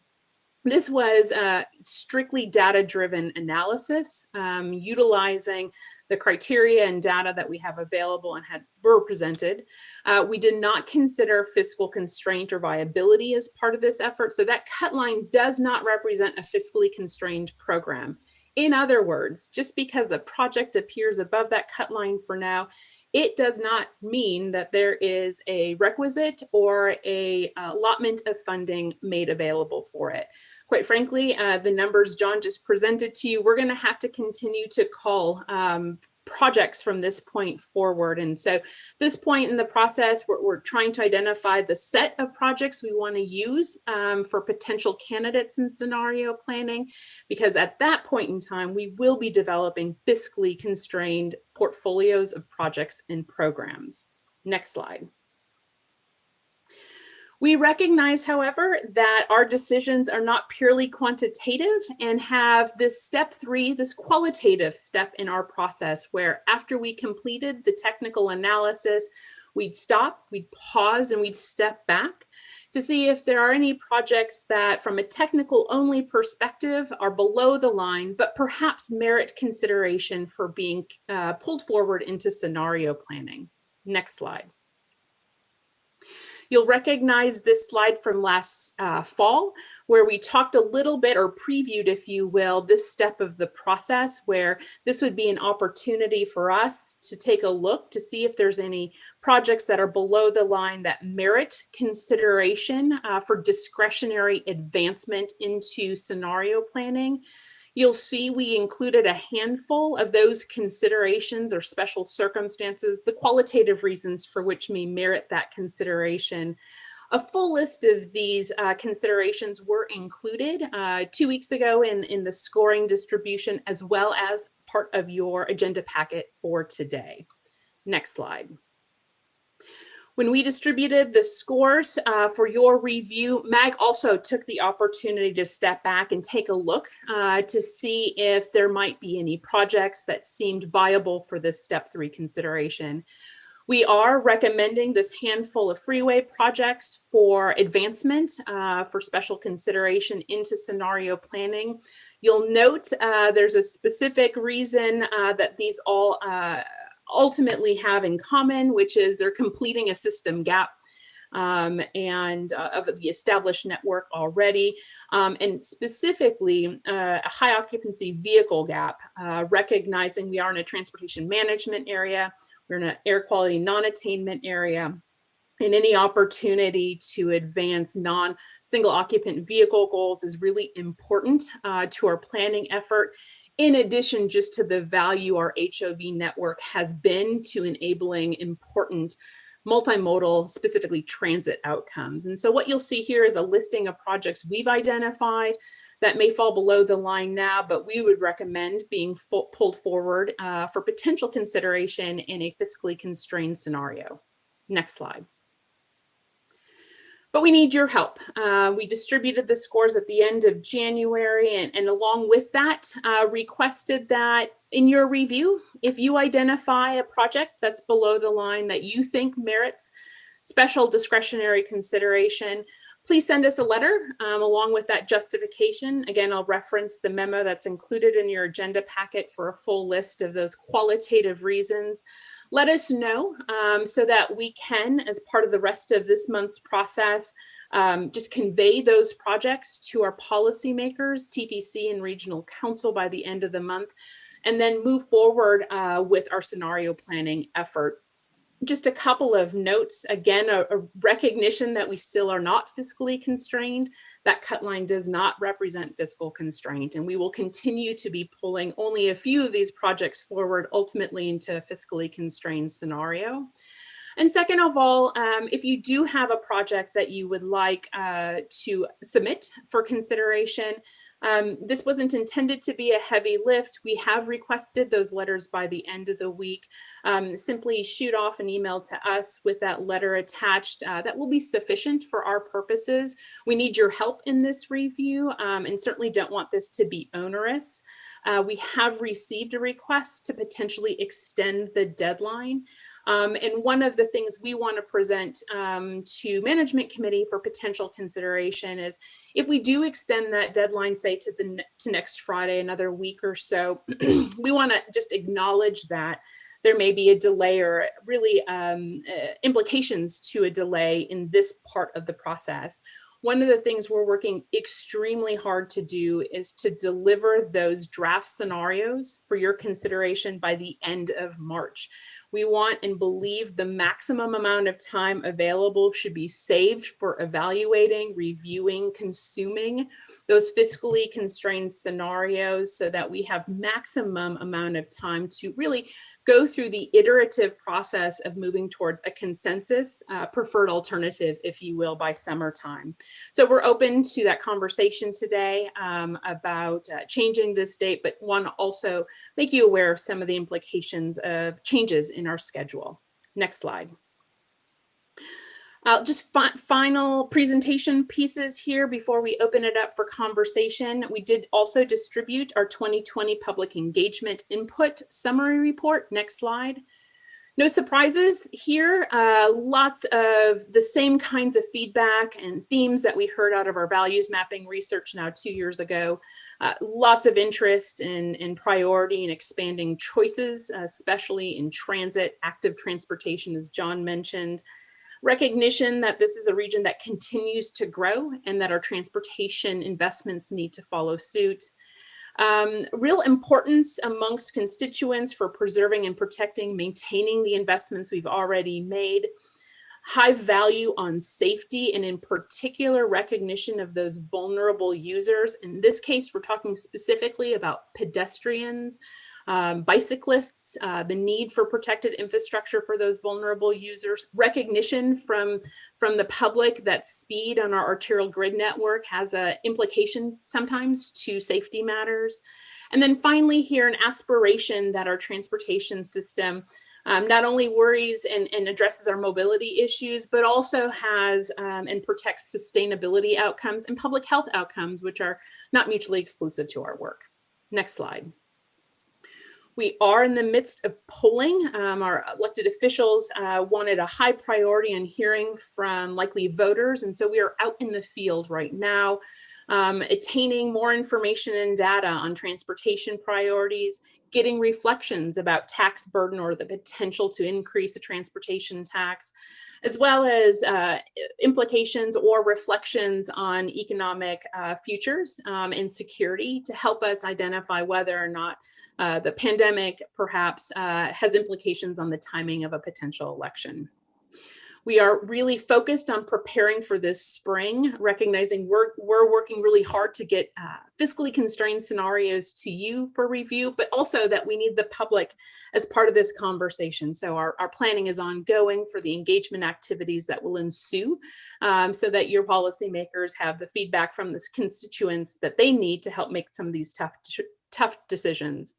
This was a strictly data-driven analysis, utilizing the criteria and data that we have available and were presented. We did not consider fiscal constraint or viability as part of this effort, so that cut line does not represent a fiscally constrained program. In other words, just because a project appears above that cut line for now, it does not mean that there is a requisite or a allotment of funding made available for it. Quite frankly, the numbers John just presented to you, we're going to have to continue to call projects from this point forward. And so this point in the process, we're trying to identify the set of projects we want to use for potential candidates in scenario planning, because at that point in time, we will be developing fiscally constrained portfolios of projects and programs. Next slide. We recognize, however, that our decisions are not purely quantitative and have this step 3, this qualitative step in our process, where after we completed the technical analysis, we'd stop, we'd pause, and we'd step back to see if there are any projects that from a technical only perspective are below the line, but perhaps merit consideration for being pulled forward into scenario planning. Next slide. You'll recognize this slide from last fall, where we talked a little bit or previewed, if you will, this step of the process, where this would be an opportunity for us to take a look to see if there's any projects that are below the line that merit consideration for discretionary advancement into scenario planning. You'll see we included a handful of those considerations or special circumstances, the qualitative reasons for which may merit that consideration. A full list of these considerations were included 2 weeks ago in the scoring distribution, as well as part of your agenda packet for today. Next slide. When we distributed the scores for your review, MAG also took the opportunity to step back and take a look to see if there might be any projects that seemed viable for this step 3 consideration. We are recommending this handful of Freeway projects for advancement for special consideration into scenario planning. You'll note there's a specific reason that these all ultimately have in common, which is they're completing a system gap and of the established network already, and specifically a high occupancy vehicle gap, recognizing we are in a transportation management area, we're in an air quality non-attainment area, and any opportunity to advance non-single occupant vehicle goals is really important to our planning effort. In addition, just to the value our HOV network has been to enabling important multimodal, specifically transit outcomes. And so what you'll see here is a listing of projects we've identified that may fall below the line now, but we would recommend being pulled forward for potential consideration in a fiscally constrained scenario. Next slide. But we need your help. We distributed the scores at the end of January, and along with that, requested that in your review, if you identify a project that's below the line that you think merits special discretionary consideration, please send us a letter along with that justification. Again, I'll reference the memo that's included in your agenda packet for a full list of those qualitative reasons. Let us know so that we can, as part of the rest of this month's process, just convey those projects to our policymakers, TPC and regional council by the end of the month, and then move forward with our scenario planning effort. Just a couple of notes. Again, a recognition that we still are not fiscally constrained. That Cutline does not represent fiscal constraint, and we will continue to be pulling only a few of these projects forward, ultimately into a fiscally constrained scenario. And second of all, if you do have a project that you would like to submit for consideration, this wasn't intended to be a heavy lift. We have requested those letters by the end of the week. Simply shoot off an email to us with that letter attached. That will be sufficient for our purposes. We need your help in this review and certainly don't want this to be onerous. We have received a request to potentially extend the deadline. And one of the things we want to present to Management Committee for potential consideration is if we do extend that deadline, say to next Friday, another week or so, we want to just acknowledge that there may be a delay or really implications to a delay in this part of the process. One of the things we're working extremely hard to do is to deliver those draft scenarios for your consideration by the end of March. We want and believe the maximum amount of time available should be saved for evaluating, reviewing, consuming those fiscally constrained scenarios so that we have maximum amount of time to really go through the iterative process of moving towards a consensus preferred alternative, if you will, by summertime. So we're open to that conversation today about changing this date, but want to also make you aware of some of the implications of changes in our schedule. Next slide. Just final presentation pieces here before we open it up for conversation. We did also distribute our 2020 public engagement input summary report. Next slide. No surprises here. Lots of the same kinds of feedback and themes that we heard out of our values mapping research now 2 years ago. Lots of interest in priority and expanding choices, especially in transit, active transportation, as John mentioned. Recognition that this is a region that continues to grow and that our transportation investments need to follow suit. Real importance amongst constituents for preserving and protecting, maintaining the investments we've already made. High value on safety and in particular recognition of those vulnerable users. In this case, we're talking specifically about pedestrians, bicyclists, the need for protected infrastructure for those vulnerable users, recognition from the public that speed on our arterial grid network has an implication sometimes to safety matters. And then finally here, an aspiration that our transportation system not only worries and addresses our mobility issues, but also has and protects sustainability outcomes and public health outcomes, which are not mutually exclusive to our work. Next slide. We are in the midst of polling. Our elected officials wanted a high priority on hearing from likely voters. And so we are out in the field right now, attaining more information and data on transportation priorities, getting reflections about tax burden or the potential to increase a transportation tax, as well as implications or reflections on economic futures and security to help us identify whether or not the pandemic perhaps has implications on the timing of a potential election. We are really focused on preparing for this spring, recognizing we're working really hard to get fiscally constrained scenarios to you for review, but also that we need the public as part of this conversation. So our planning is ongoing for the engagement activities that will ensue so that your policymakers have the feedback from the constituents that they need to help make some of these tough decisions.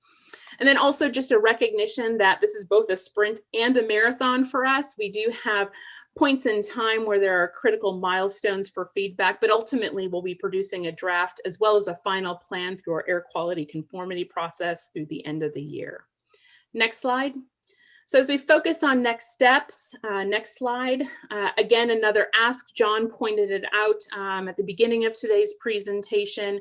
And then also just a recognition that this is both a sprint and a marathon for us. We do have points in time where there are critical milestones for feedback, but ultimately we'll be producing a draft as well as a final plan through our air quality conformity process through the end of the year. Next slide. So as we focus on next steps, next slide, again, another ask. John pointed it out at the beginning of today's presentation.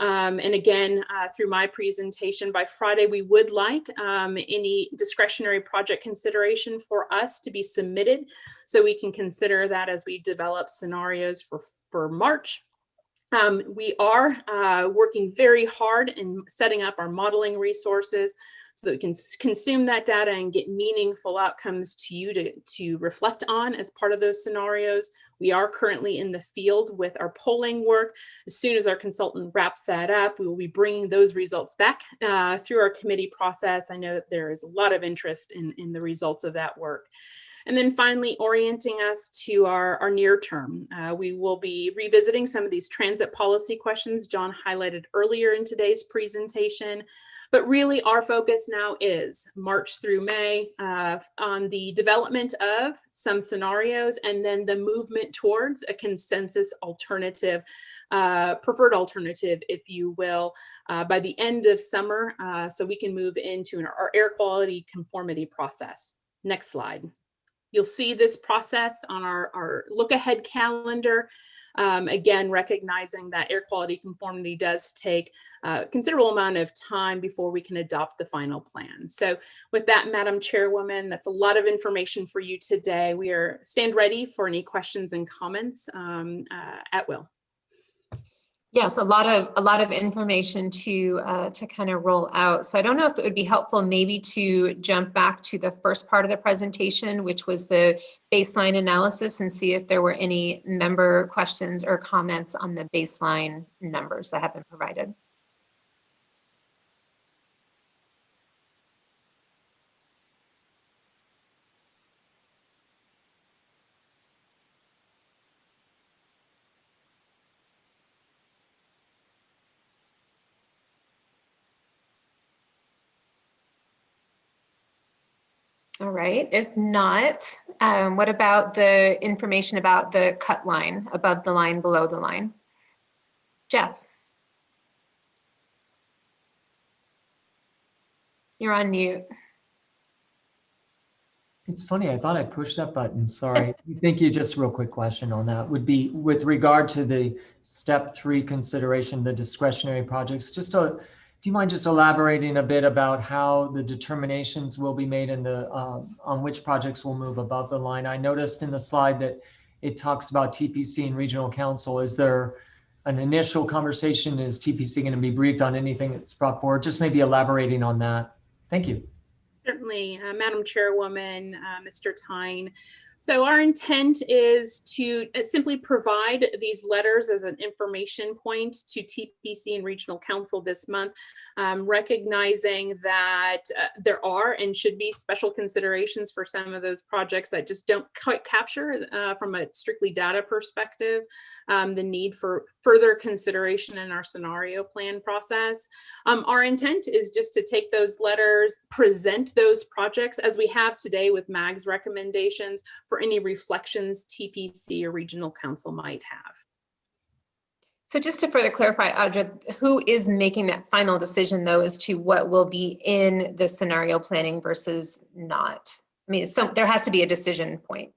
And again, through my presentation by Friday, we would like any discretionary project consideration for us to be submitted so we can consider that as we develop scenarios for March. We are working very hard in setting up our modeling resources so that we can consume that data and get meaningful outcomes to you to reflect on as part of those scenarios. We are currently in the field with our polling work. As soon as our consultant wraps that up, we will be bringing those results back through our committee process. I know that there is a lot of interest in the results of that work. And then finally, orienting us to our near term. We will be revisiting some of these transit policy questions John highlighted earlier in today's presentation. But really our focus now is March through May on the development of some scenarios and then the movement towards a consensus alternative, preferred alternative, if you will, by the end of summer, so we can move into our air quality conformity process. Next slide. You'll see this process on our look ahead calendar. Again, recognizing that air quality conformity does take a considerable amount of time before we can adopt the final plan. So with that, Madam Chairwoman, that's a lot of information for you today. We stand ready for any questions and comments at will. Yes, a lot of information to kind of roll out. So I don't know if it would be helpful maybe to jump back to the first part of the presentation, which was the baseline analysis, and see if there were any member questions or comments on the baseline numbers that have been provided. All right, if not, what about the information about the cut line, above the line, below the line? Jeff. You're on mute. It's funny, I thought I pushed that button, sorry. Thank you. Just a real quick question on that would be with regard to the step 3 consideration, the discretionary projects, do you mind just elaborating a bit about how the determinations will be made and on which projects will move above the line? I noticed in the slide that it talks about TPC and regional council. Is there an initial conversation? Is TPC going to be briefed on anything that's brought forward? Just maybe elaborating on that. Thank you. Certainly, Madam Chairwoman, Mr. Tyne. So our intent is to simply provide these letters as an information point to TPC and Regional Council this month, recognizing that there are and should be special considerations for some of those projects that just don't quite capture from a strictly data perspective, the need for further consideration in our scenario plan process. Our intent is just to take those letters, present those projects as we have today with MAG's recommendations for any reflections TPC or Regional Council might have. So just to further clarify, Audra, who is making that final decision though as to what will be in the scenario planning versus not? I mean, there has to be a decision point.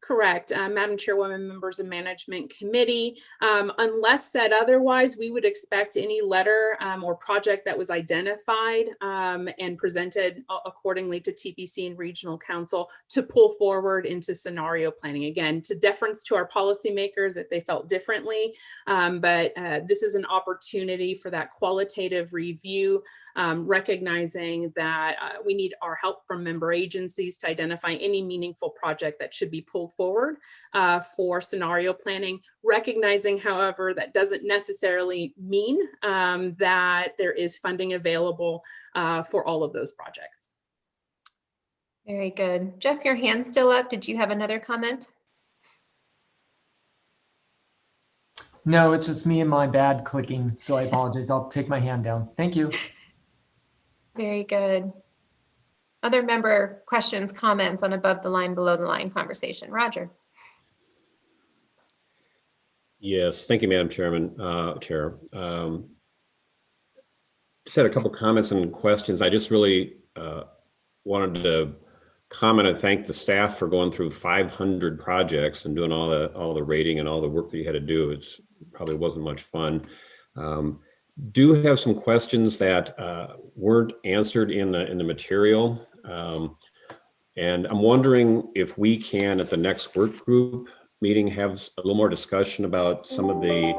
Correct, Madam Chairwoman, members of Management Committee. Unless said otherwise, we would expect any letter or project that was identified and presented accordingly to TPC and Regional Council to pull forward into scenario planning. Again, to deference to our policymakers if they felt differently, but this is an opportunity for that qualitative review, recognizing that we need our help from member agencies to identify any meaningful project that should be pulled forward for scenario planning, recognizing, however, that doesn't necessarily mean that there is funding available for all of those projects. Very good. Jeff, your hand's still up. Did you have another comment? No, it's just me and my bad clicking, so I apologize. I'll take my hand down. Thank you. Very good. Other member questions, comments on above the line, below the line conversation? Roger. Yes, thank you, Madam Chairman, Chair. Just had a couple comments and questions. I just really wanted to comment and thank the staff for going through 500 projects and doing all the rating and all the work that you had to do. It's probably wasn't much fun. Do have some questions that weren't answered in the material. And I'm wondering if we can, at the next work group meeting, have a little more discussion about some of the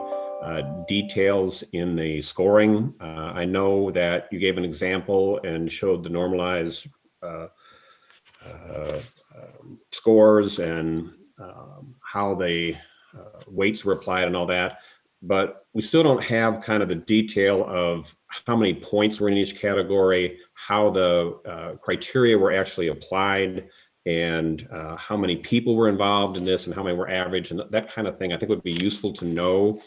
details in the scoring. I know that you gave an example and showed the normalized scores and how the weights were applied and all that, but we still don't have kind of the detail of how many points were in each category, how the criteria were actually applied, and how many people were involved in this and how many were average, and that kind of thing I think would be useful to know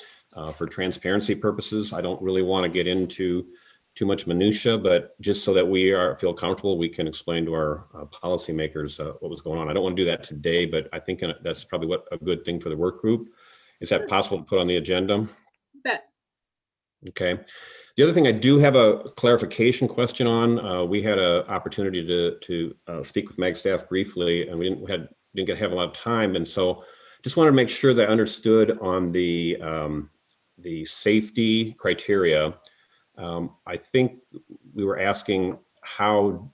for transparency purposes. I don't really want to get into too much minutia, but just so that we feel comfortable, we can explain to our policymakers what was going on. I don't want to do that today, but I think that's probably a good thing for the work group. Is that possible to put on the agenda? Bet. Okay. The other thing I do have a clarification question on. We had an opportunity to speak with MAG staff briefly, and we didn't have a lot of time, and so just wanted to make sure that I understood on the safety criteria. I think we were asking how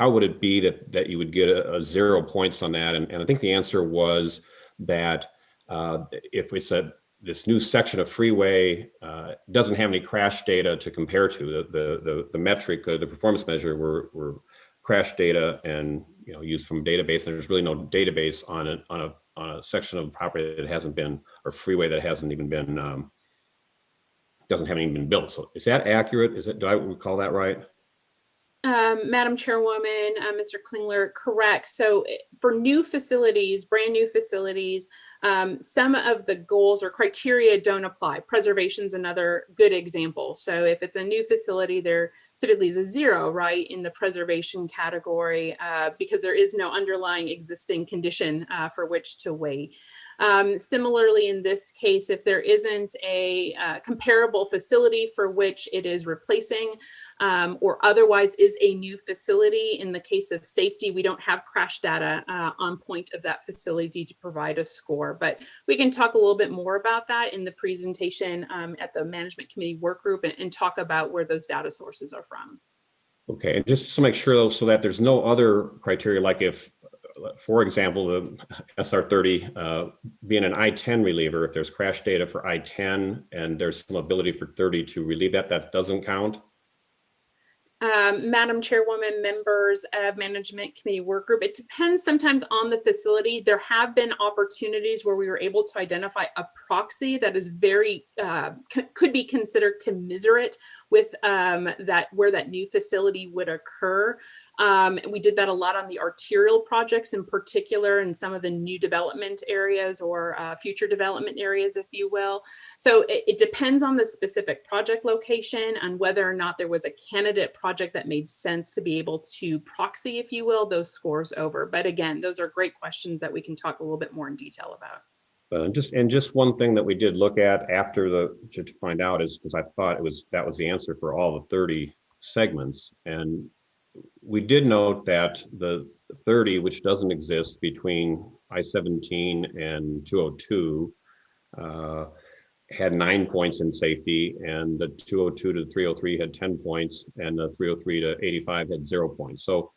would it be that you would get a 0 points on that, and I think the answer was that if it's this new section of Freeway doesn't have any crash data to compare to, the metric, the performance measure were crash data and used from database, and there's really no database on a section of property that hasn't been, or freeway that hasn't even been haven't even been built. So is that accurate? Do I recall that right? Madam Chairwoman, Mr. Klingler, correct. So for new facilities, brand new facilities, some of the goals or criteria don't apply. Preservation is another good example. So if it's a new facility, there typically is a 0, right, in the preservation category because there is no underlying existing condition for which to weigh. Similarly, in this case, if there isn't a comparable facility for which it is replacing or otherwise is a new facility, in the case of safety, we don't have crash data on point of that facility to provide a score. But we can talk a little bit more about that in the presentation at the Management Committee Work Group and talk about where those data sources are from. Okay, and just to make sure though, so that there's no other criteria, like if, for example, the SR30 being an I-10 reliever, if there's crash data for I-10 and there's some ability for 30 to relieve that doesn't count? Madam Chairwoman, members of Management Committee Work Group, it depends sometimes on the facility. There have been opportunities where we were able to identify a proxy that is very, could be considered commiserate with where that new facility would occur. We did that a lot on the arterial projects in particular, and some of the new development areas or future development areas, if you will. So it depends on the specific project location and whether or not there was a candidate project that made sense to be able to proxy, if you will, those scores over. But again, those are great questions that we can talk a little bit more in detail about. Just one thing that we did look at after to find out is, because I thought that was the answer for all the 30 segments, and we did note that the 30, which doesn't exist between I-17 and 202, had 9 points in safety, and the 202 to 303 had 10 points, and the 303 to 85 had 0 points. So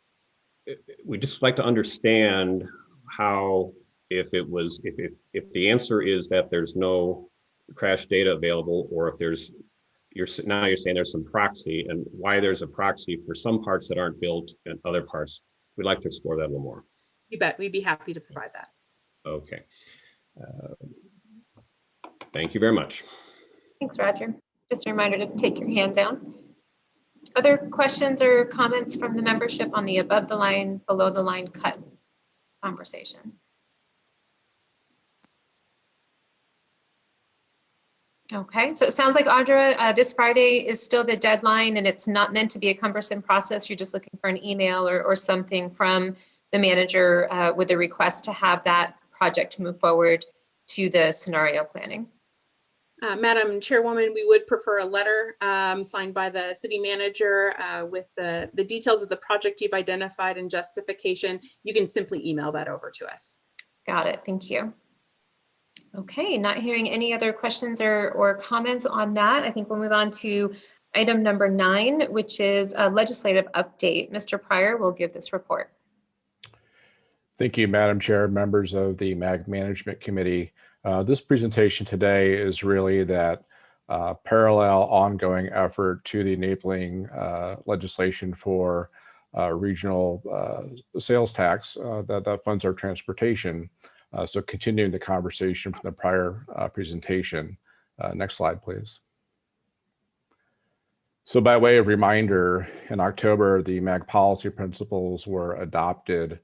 we just like to understand how, if the answer is that there's no crash data available, or if you're saying there's some proxy, and why there's a proxy for some parts that aren't built and other parts. We'd like to explore that a little more. You bet, we'd be happy to provide that. Okay. Thank you very much. Thanks, Roger. Just a reminder to take your hand down. Other questions or comments from the membership on the above the line, below the line cut conversation? Okay, so it sounds like, Audra, this Friday is still the deadline, and it's not meant to be a cumbersome process. You're just looking for an email or something from the manager with a request to have that project move forward to the scenario planning. Madam Chairwoman, we would prefer a letter signed by the city manager with the details of the project you've identified and justification. You can simply email that over to us. Got it. Thank you. Okay, not hearing any other questions or comments on that. I think we'll move on to item number 9, which is a legislative update. Mr. Pryor will give this report. Thank you, Madam Chair, members of the MAG Management Committee. This presentation today is really that parallel ongoing effort to the enabling legislation for regional sales tax that funds our transportation. So continuing the conversation from the prior presentation. Next slide, please. So by way of reminder, in October, the MAG policy principles were adopted.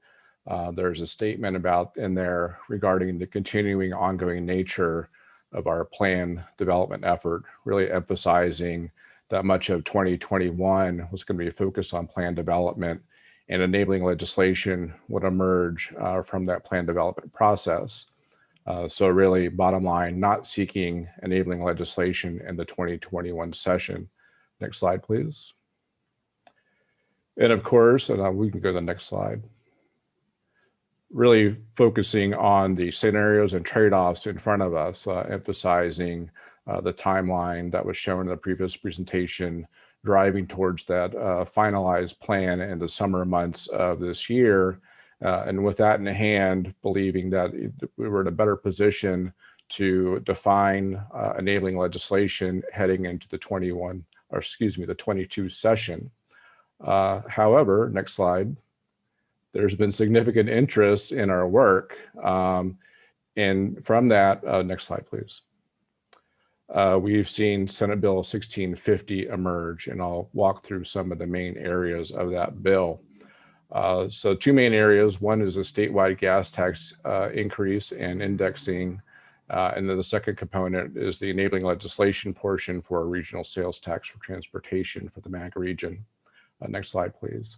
There's a statement in there regarding the continuing ongoing nature of our plan development effort, really emphasizing that much of 2021 was going to be focused on plan development, and enabling legislation would emerge from that plan development process. So really, bottom line, not seeking enabling legislation in the 2021 session. Next slide, please. And of course, we can go to the next slide. Really focusing on the scenarios and trade-offs in front of us, emphasizing the timeline that was shown in the previous presentation, driving towards that finalized plan in the summer months of this year. And with that in hand, believing that we were in a better position to define enabling legislation heading into the 22 session. However, next slide. There's been significant interest in our work. And from that, next slide, please. We've seen Senate Bill 1650 emerge, and I'll walk through some of the main areas of that bill. So 2 main areas. One is a statewide gas tax increase and indexing. And then the second component is the enabling legislation portion for a regional sales tax for transportation for the MAG region. Next slide, please.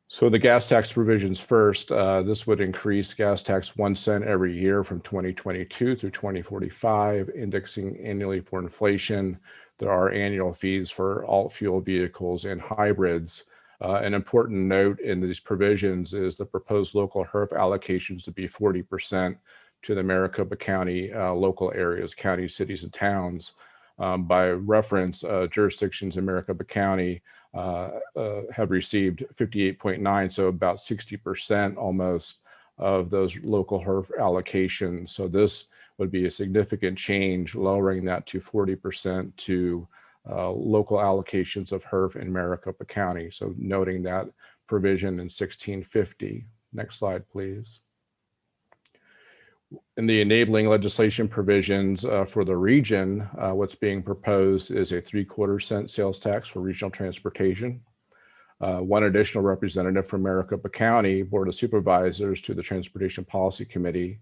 So the gas tax provisions first, this would increase gas tax 1 cent every year from 2022 through 2045, indexing annually for inflation. There are annual fees for alt fuel vehicles and hybrids. An important note in these provisions is the proposed local HERF allocations to be 40% to the Maricopa County local areas, counties, cities, and towns. By reference, jurisdictions in Maricopa County have received 58.9, so about 60% almost of those local HERF allocations. So this would be a significant change, lowering that to 40% to local allocations of HERF in Maricopa County. So noting that provision in 1650. Next slide, please. In the enabling legislation provisions for the region, what's being proposed is a 3/4 cent sales tax for regional transportation. 1 additional representative from Maricopa County Board of Supervisors to the Transportation Policy Committee.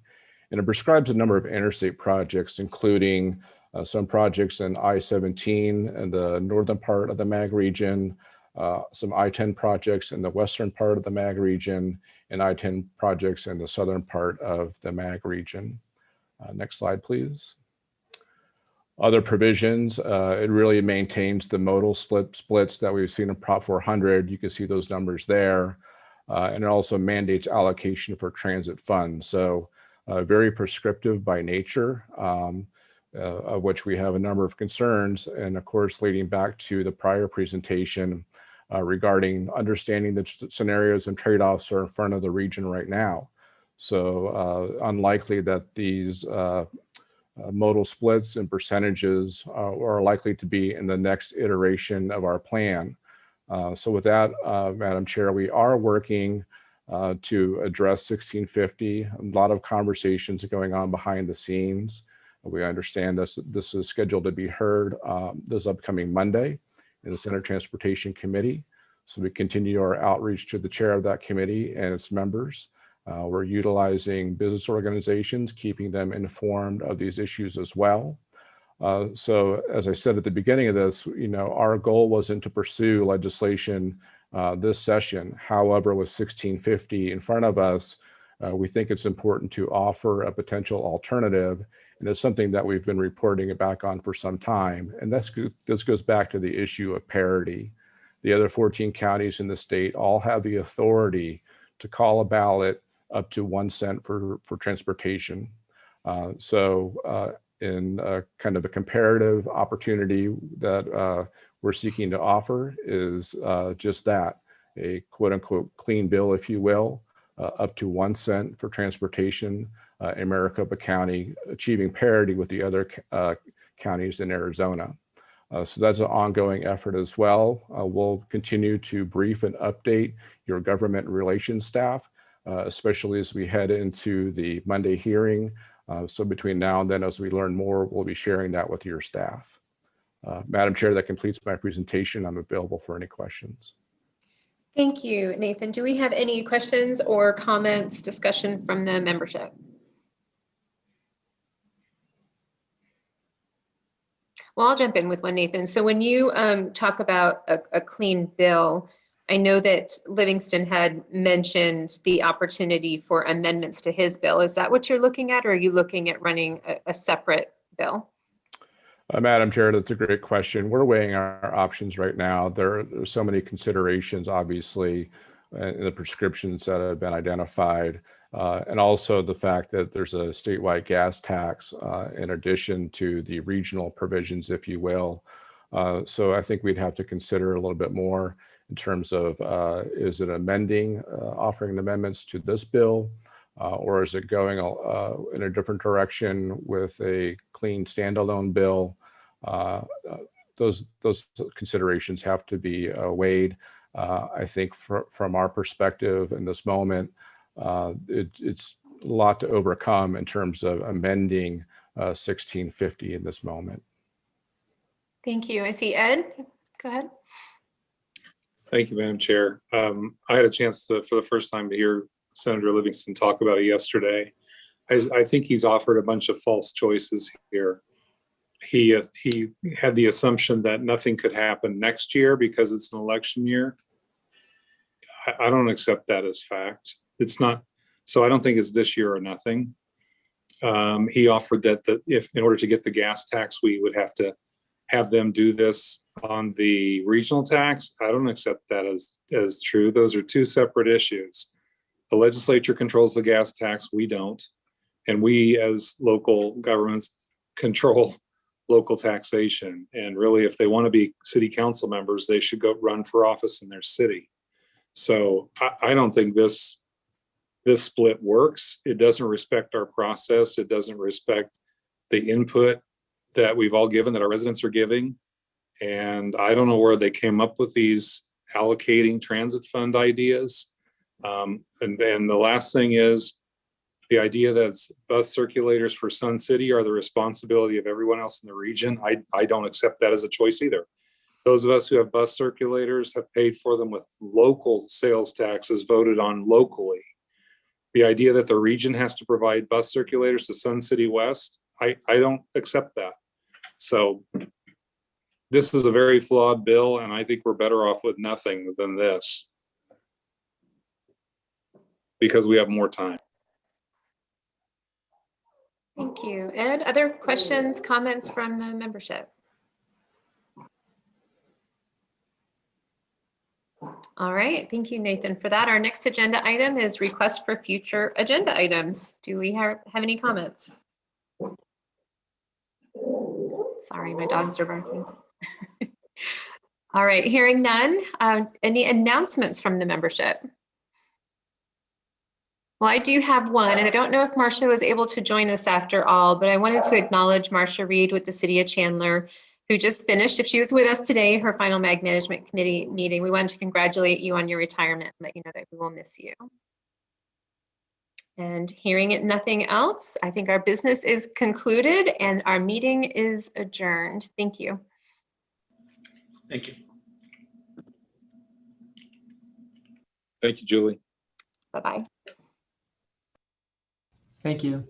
And it prescribes a number of interstate projects, including some projects in I-17 in the northern part of the MAG region, some I-10 projects in the western part of the MAG region, and I-10 projects in the southern part of the MAG region. Next slide, please. Other provisions, it really maintains the modal splits that we've seen in Prop 400. You can see those numbers there. And it also mandates allocation for transit funds. So very prescriptive by nature, of which we have a number of concerns. And of course, leading back to the prior presentation, regarding understanding the scenarios and trade-offs are in front of the region right now. So unlikely that these modal splits and percentages are likely to be in the next iteration of our plan. So with that, Madam Chair, we are working to address 1650. A lot of conversations going on behind the scenes. We understand this is scheduled to be heard this upcoming Monday in the Senate Transportation Committee. So we continue our outreach to the chair of that committee and its members. We're utilizing business organizations, keeping them informed of these issues as well. So as I said at the beginning of this, our goal wasn't to pursue legislation this session. However, with 1650 in front of us, we think it's important to offer a potential alternative. And it's something that we've been reporting back on for some time. And this goes back to the issue of parity. The other 14 counties in the state all have the authority to call a ballot up to 1 cent for transportation. In kind of a comparative opportunity that we're seeking to offer is just that, a quote unquote clean bill, if you will, up to 1 cent for transportation in Maricopa County, achieving parity with the other counties in Arizona. So that's an ongoing effort as well. We'll continue to brief and update your government relations staff, especially as we head into the Monday hearing. So between now and then, as we learn more, we'll be sharing that with your staff. Madam Chair, that completes my presentation. I'm available for any questions. Thank you, Nathan. Do we have any questions or comments, discussion from the membership? Well, I'll jump in with one, Nathan. So when you talk about a clean bill, I know that Livingston had mentioned the opportunity for amendments to his bill. Is that what you're looking at, or are you looking at running a separate bill? Madam Chair, that's a great question. We're weighing our options right now. There are so many considerations, obviously, in the prescriptions that have been identified, and also the fact that there's a statewide gas tax in addition to the regional provisions, if you will. So I think we'd have to consider a little bit more in terms of is it amending, offering amendments to this bill, or is it going in a different direction with a clean standalone bill? Those considerations have to be weighed. I think from our perspective in this moment, it's a lot to overcome in terms of amending 1650 in this moment. Thank you. I see Ed. Go ahead. Thank you, Madam Chair. I had a chance for the first time to hear Senator Livingston talk about it yesterday. I think he's offered a bunch of false choices here. He had the assumption that nothing could happen next year because it's an election year. I don't accept that as fact. It's not. So I don't think it's this year or nothing. He offered that if in order to get the gas tax, we would have to have them do this on the regional tax. I don't accept that as true. Those are two separate issues. The legislature controls the gas tax, we don't. And we as local governments control local taxation. And really, if they want to be city council members, they should go run for office in their city. So I don't think this split works. It doesn't respect our process. It doesn't respect the input that we've all given, that our residents are giving. And I don't know where they came up with these allocating transit fund ideas. And then the last thing is the idea that bus circulators for Sun City are the responsibility of everyone else in the region. I don't accept that as a choice either. Those of us who have bus circulators have paid for them with local sales taxes voted on locally. The idea that the region has to provide bus circulators to Sun City West, I don't accept that. So this is a very flawed bill, and I think we're better off with nothing than this because we have more time. Thank you. Ed, other questions, comments from the membership? All right, thank you, Nathan, for that. Our next agenda item is request for future agenda items. Do we have any comments? Sorry, my dogs are barking. All right, hearing none. Any announcements from the membership? Well, I do have one, and I don't know if Marcia was able to join us after all, but I wanted to acknowledge Marcia Reed with the City of Chandler, who just finished, if she was with us today, her final MAG Management Committee meeting. We wanted to congratulate you on your retirement and let you know that we will miss you. And hearing it, nothing else, I think our business is concluded and our meeting is adjourned. Thank you. Thank you. Thank you, Julie. Bye-bye. Thank you.